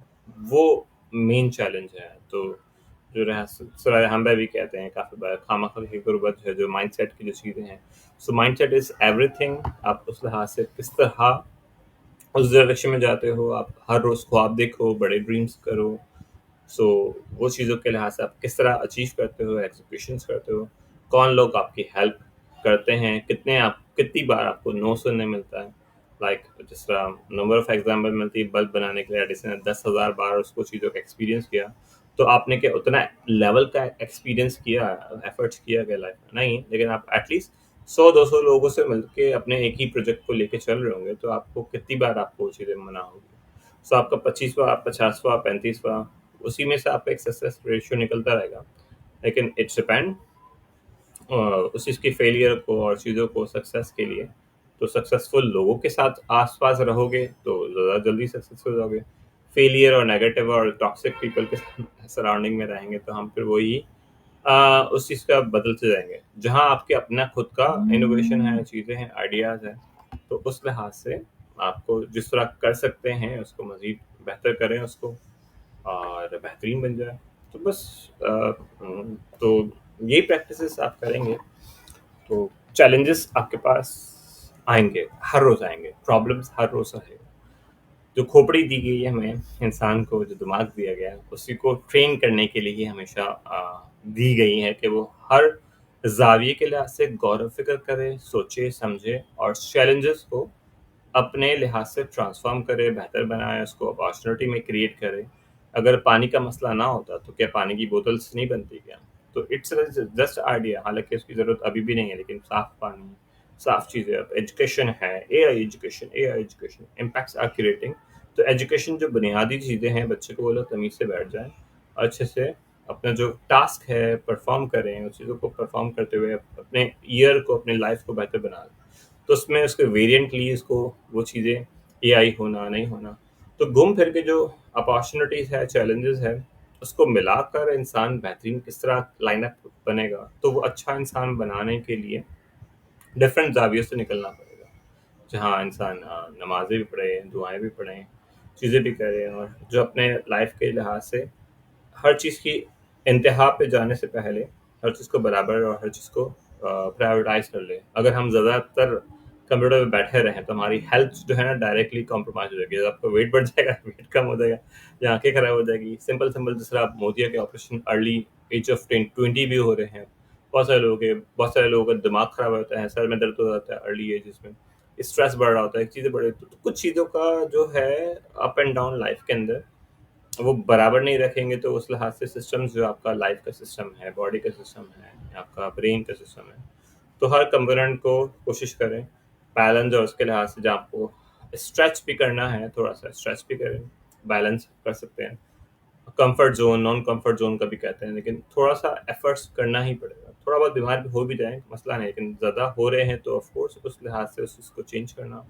वो मेन चैलेंज है। तो जो रहा सूरह हमबा भी कहते हैं काफ़ी बार, खामखा की गुर्बत है, जो माइंडसेट की जो चीज़ें हैं। सो माइंडसेट इज़ एवरीथिंग। आप उस लिहाज से किस तरह उस डायरेक्शन में जाते हो, आप हर रोज़ ख्वाब देखो, बड़े ड्रीम्स करो। सो वो चीज़ों के लिहाज से आप किस तरह अचीव करते हो, एग्जीक्यूशंस करते हो, कौन लोग आपकी हेल्प करते हैं, कितनी बार आपको नो सुनने मिलता है। लाइक जिस तरह नंबर ऑफ एग्जाम्पल मिलती है, बल्ब बनाने के लिए एडिसन ने 10,000 बार उसको चीज़ों का एक्सपीरियंस किया। तो आपने क्या उतना लेवल का एक्सपीरियंस किया, एफर्ट्स किया क्या लाइफ में? नहीं, लेकिन आप एटलीस्ट 100-200 लोगों से मिलके अपने एक ही प्रोजेक्ट को लेके चल रहे होंगे, तो आपको कितनी बार आपको वो चीज़ें मना होगी। सो आपका 25वां, 50वां, 35वां, उसी में से आपका एक सक्सेस रेशियो निकलता रहेगा। लेकिन इट्स डिपेंड उस चीज़ की फेलियर को और चीज़ों को सक्सेस के लिए। तो सक्सेसफुल लोगों के साथ आस-पास रहोगे तो ज़्यादा जल्दी सक्सेसफुल हो जाओगे। फेलियर और नेगेटिव और टॉक्सिक पीपल के सराउंडिंग में रहेंगे तो हम फिर वही उस चीज़ का बदलते जाएँगे। जहाँ आपके अपना खुद का इनोवेशन है, चीज़ें हैं, आइडियाज़ हैं, तो उस लिहाज से आपको जिस तरह कर सकते हैं उसको मज़ीद बेहतर करें उसको, और बेहतरीन बन जाए। तो बस तो यही प्रैक्टिसेस आप करेंगे तो चैलेंजेस आपके पास आएँगे, हर रोज़ आएँगे, प्रॉब्लम्स हर रोज़ आएँगे। जो खोपड़ी दी गई है हमें, इंसान को जो दिमाग दिया गया है, उसी को ट्रेन करने के लिए ही हमेशा दी गई है कि वो हर ज़ाविये के लिहाज से गौर-फ़िक्र करे, सोचे, समझे और चैलेंजेस को अपने लिहाज से ट्रांसफ़ॉर्म करे, बेहतर बनाए, उसको अपॉर्च्युनिटी में क्रिएट करे। अगर पानी का मसला ना होता, तो क्या पानी की बोतल्स नहीं बनती क्या? तो इट्स जस्ट आइडिया, हालाँकि उसकी ज़रूरत अभी भी नहीं है, लेकिन साफ़ पानी, साफ़ चीज़ें, अब एजुकेशन है, AI education, impacts are creating. तो एजुकेशन जो बुनियादी चीज़ें हैं, बच्चे को वो लोग तमीज़ से बैठ जाएँ, अच्छे से अपना जो टास्क है परफ़ॉर्म करें, उस चीज़ों को परफ़ॉर्म करते हुए अपने ईयर को, अपनी लाइफ़ को बेहतर बनाएँ। तो उसमें उसके वेरिएंटली इसको वो चीज़ें एआई होना, नहीं होना, तो घूम फिर के जो अपॉर्च्युनिटीज़ है, चैलेंजेस है, उसको मिलाकर इंसान बेहतरीन किस तरह लाइनअप बनेगा, तो वो अच्छा इंसान बनाने के लिए डिफरेंट ज़ावियों से निकलना पड़ेगा। जहाँ इंसान नमाज़ें भी पढ़े, दुआएँ भी पढ़ें, चीज़ें भी करें, और जो अपने लाइफ़ के लिहाज से हर चीज़ की इंतहा पे जाने से पहले हर चीज़ को बराबर और हर चीज़ को प्रायोरिटाइज़ कर लें। अगर हम ज़्यादातर कंप्यूटर पे बैठे रहें तो हमारी हेल्थ जो है ना डायरेक्टली कॉम्प्रोमाइज़ हो जाएगी। आपका वेट बढ़ जाएगा, वेट कम हो जाएगा, या आँखें खराब हो जाएगी। सिंपल-सिंपल जिस तरह आप मोतिया के ऑपरेशन अर्ली एज ऑफ 20 भी हो रहे हैं। बहुत सारे लोगों का दिमाग खराब होता है, सर में दर्द हो जाता है अर्ली एजेस में। स्ट्रेस बढ़ रहा होता है, चीज़ें बढ़ रही, तो कुछ चीज़ों का जो है अप एंड डाउन लाइफ़ के अंदर वो बराबर नहीं रखेंगे तो उस लिहाज से सिस्टम्स जो आपका लाइफ का सिस्टम है, बॉडी का सिस्टम है, आपका ब्रेन का सिस्टम है, तो हर कंपोनेंट को कोशिश करें बैलेंस, और उसके लिहाज से जहाँ आपको स्ट्रेच भी करना है, थोड़ा सा स्ट्रेच भी करें, बैलेंस कर सकते हैं। Comfort zone, non comfort zone कभी कहते हैं, लेकिन थोड़ा-सा एफर्ट्स करना ही पड़ेगा। थोड़ा बहुत बीमार हो भी जाएँ, मसला नहीं, लेकिन ज़्यादा हो रहे हैं तो ऑफ कोर्स उस लिहाज से उस चीज़ को चेंज करना,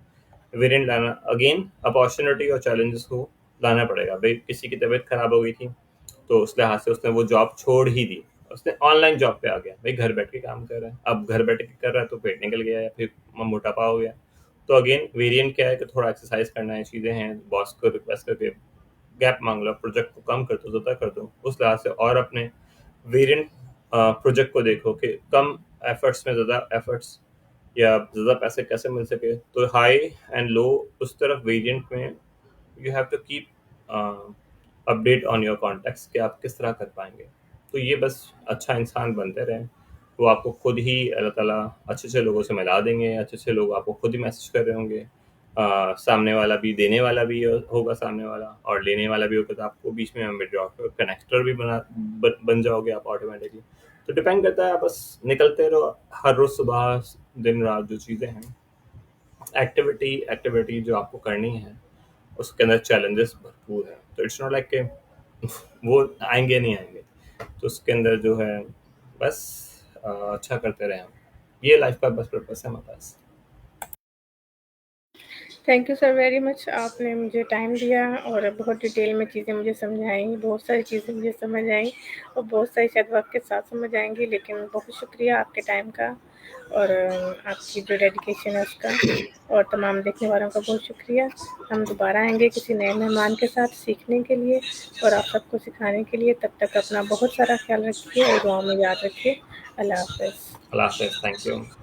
वेरिएंट लाना, अगेन अपॉर्च्युनिटी और चैलेंजेस को लाना पड़ेगा। भई किसी की तबीयत खराब हो गई थी, तो उस लिहाज से उसने वो जॉब छोड़ ही दी। उसने ऑनलाइन जॉब पे आ गया, भई घर बैठ के काम कर रहा है। अब घर बैठ के कर रहा है तो पेट निकल गया या फिर मोटापा हो गया। तो अगेन वेरिएंट क्या है कि थोड़ा एक्सरसाइज़ करना है, चीज़ें हैं, बॉस को रिक्वेस्ट करके गैप माँग लो, प्रोजेक्ट को कम कर दो, ज़्यादा कर दो, उस लिहाज से, और अपने वेरिएंट प्रोजेक्ट को देखो कि कम एफर्ट्स में ज़्यादा एफर्ट्स या ज़्यादा पैसे कैसे मिल सके। तो हाई एंड लो उस तरफ वेरिएंट में you have to keep update on your contacts कि आप किस तरह कर पाएँगे। तो ये बस अच्छा इंसान बनते रहें, वो आपको खुद ही अल्लाह ताला अच्छे-अच्छे लोगों से मिला देंगे, अच्छे-अच्छे लोग आपको खुद ही मैसेज कर रहे होंगे। सामने वाला भी, देने वाला भी होगा सामने वाला, और लेने वाला भी होगा, तो आपको बीच में कनेक्टर भी बन जाओगे आप ऑटोमेटिकली। तो डिपेंड करता है, आप बस निकलते रहो हर रोज सुबह दिन रात, जो चीज़ें हैं एक्टिविटी जो आपको करनी है, उसके अंदर चैलेंजेस भरपूर है। तो इट्स नॉट लाइक के वो आएंगे नहीं आएंगे, तो उसके अंदर जो है बस अच्छा करते रहें हम। ये लाइफ का बस पर्पस है हमारे पास। Thank you sir very much, आपने मुझे टाइम दिया और बहुत डिटेल में चीज़ें मुझे समझाई, बहुत सारी चीज़ें मुझे समझ आई और बहुत सारी शायद वक्त के साथ समझ आएंगी, लेकिन बहुत शुक्रिया आपके टाइम का और आपकी जो डेडिकेशन है उसका, और तमाम देखने वालों का बहुत शुक्रिया। हम दोबारा आएंगे किसी नए मेहमान के साथ सीखने के लिए और आप सबको सिखाने के लिए। तब तक अपना बहुत सारा ख्याल रखिए और दुआ में याद रखिए। अल्लाह हाफ़िज़। अल्लाह हाफ़िज़, थैंक यू।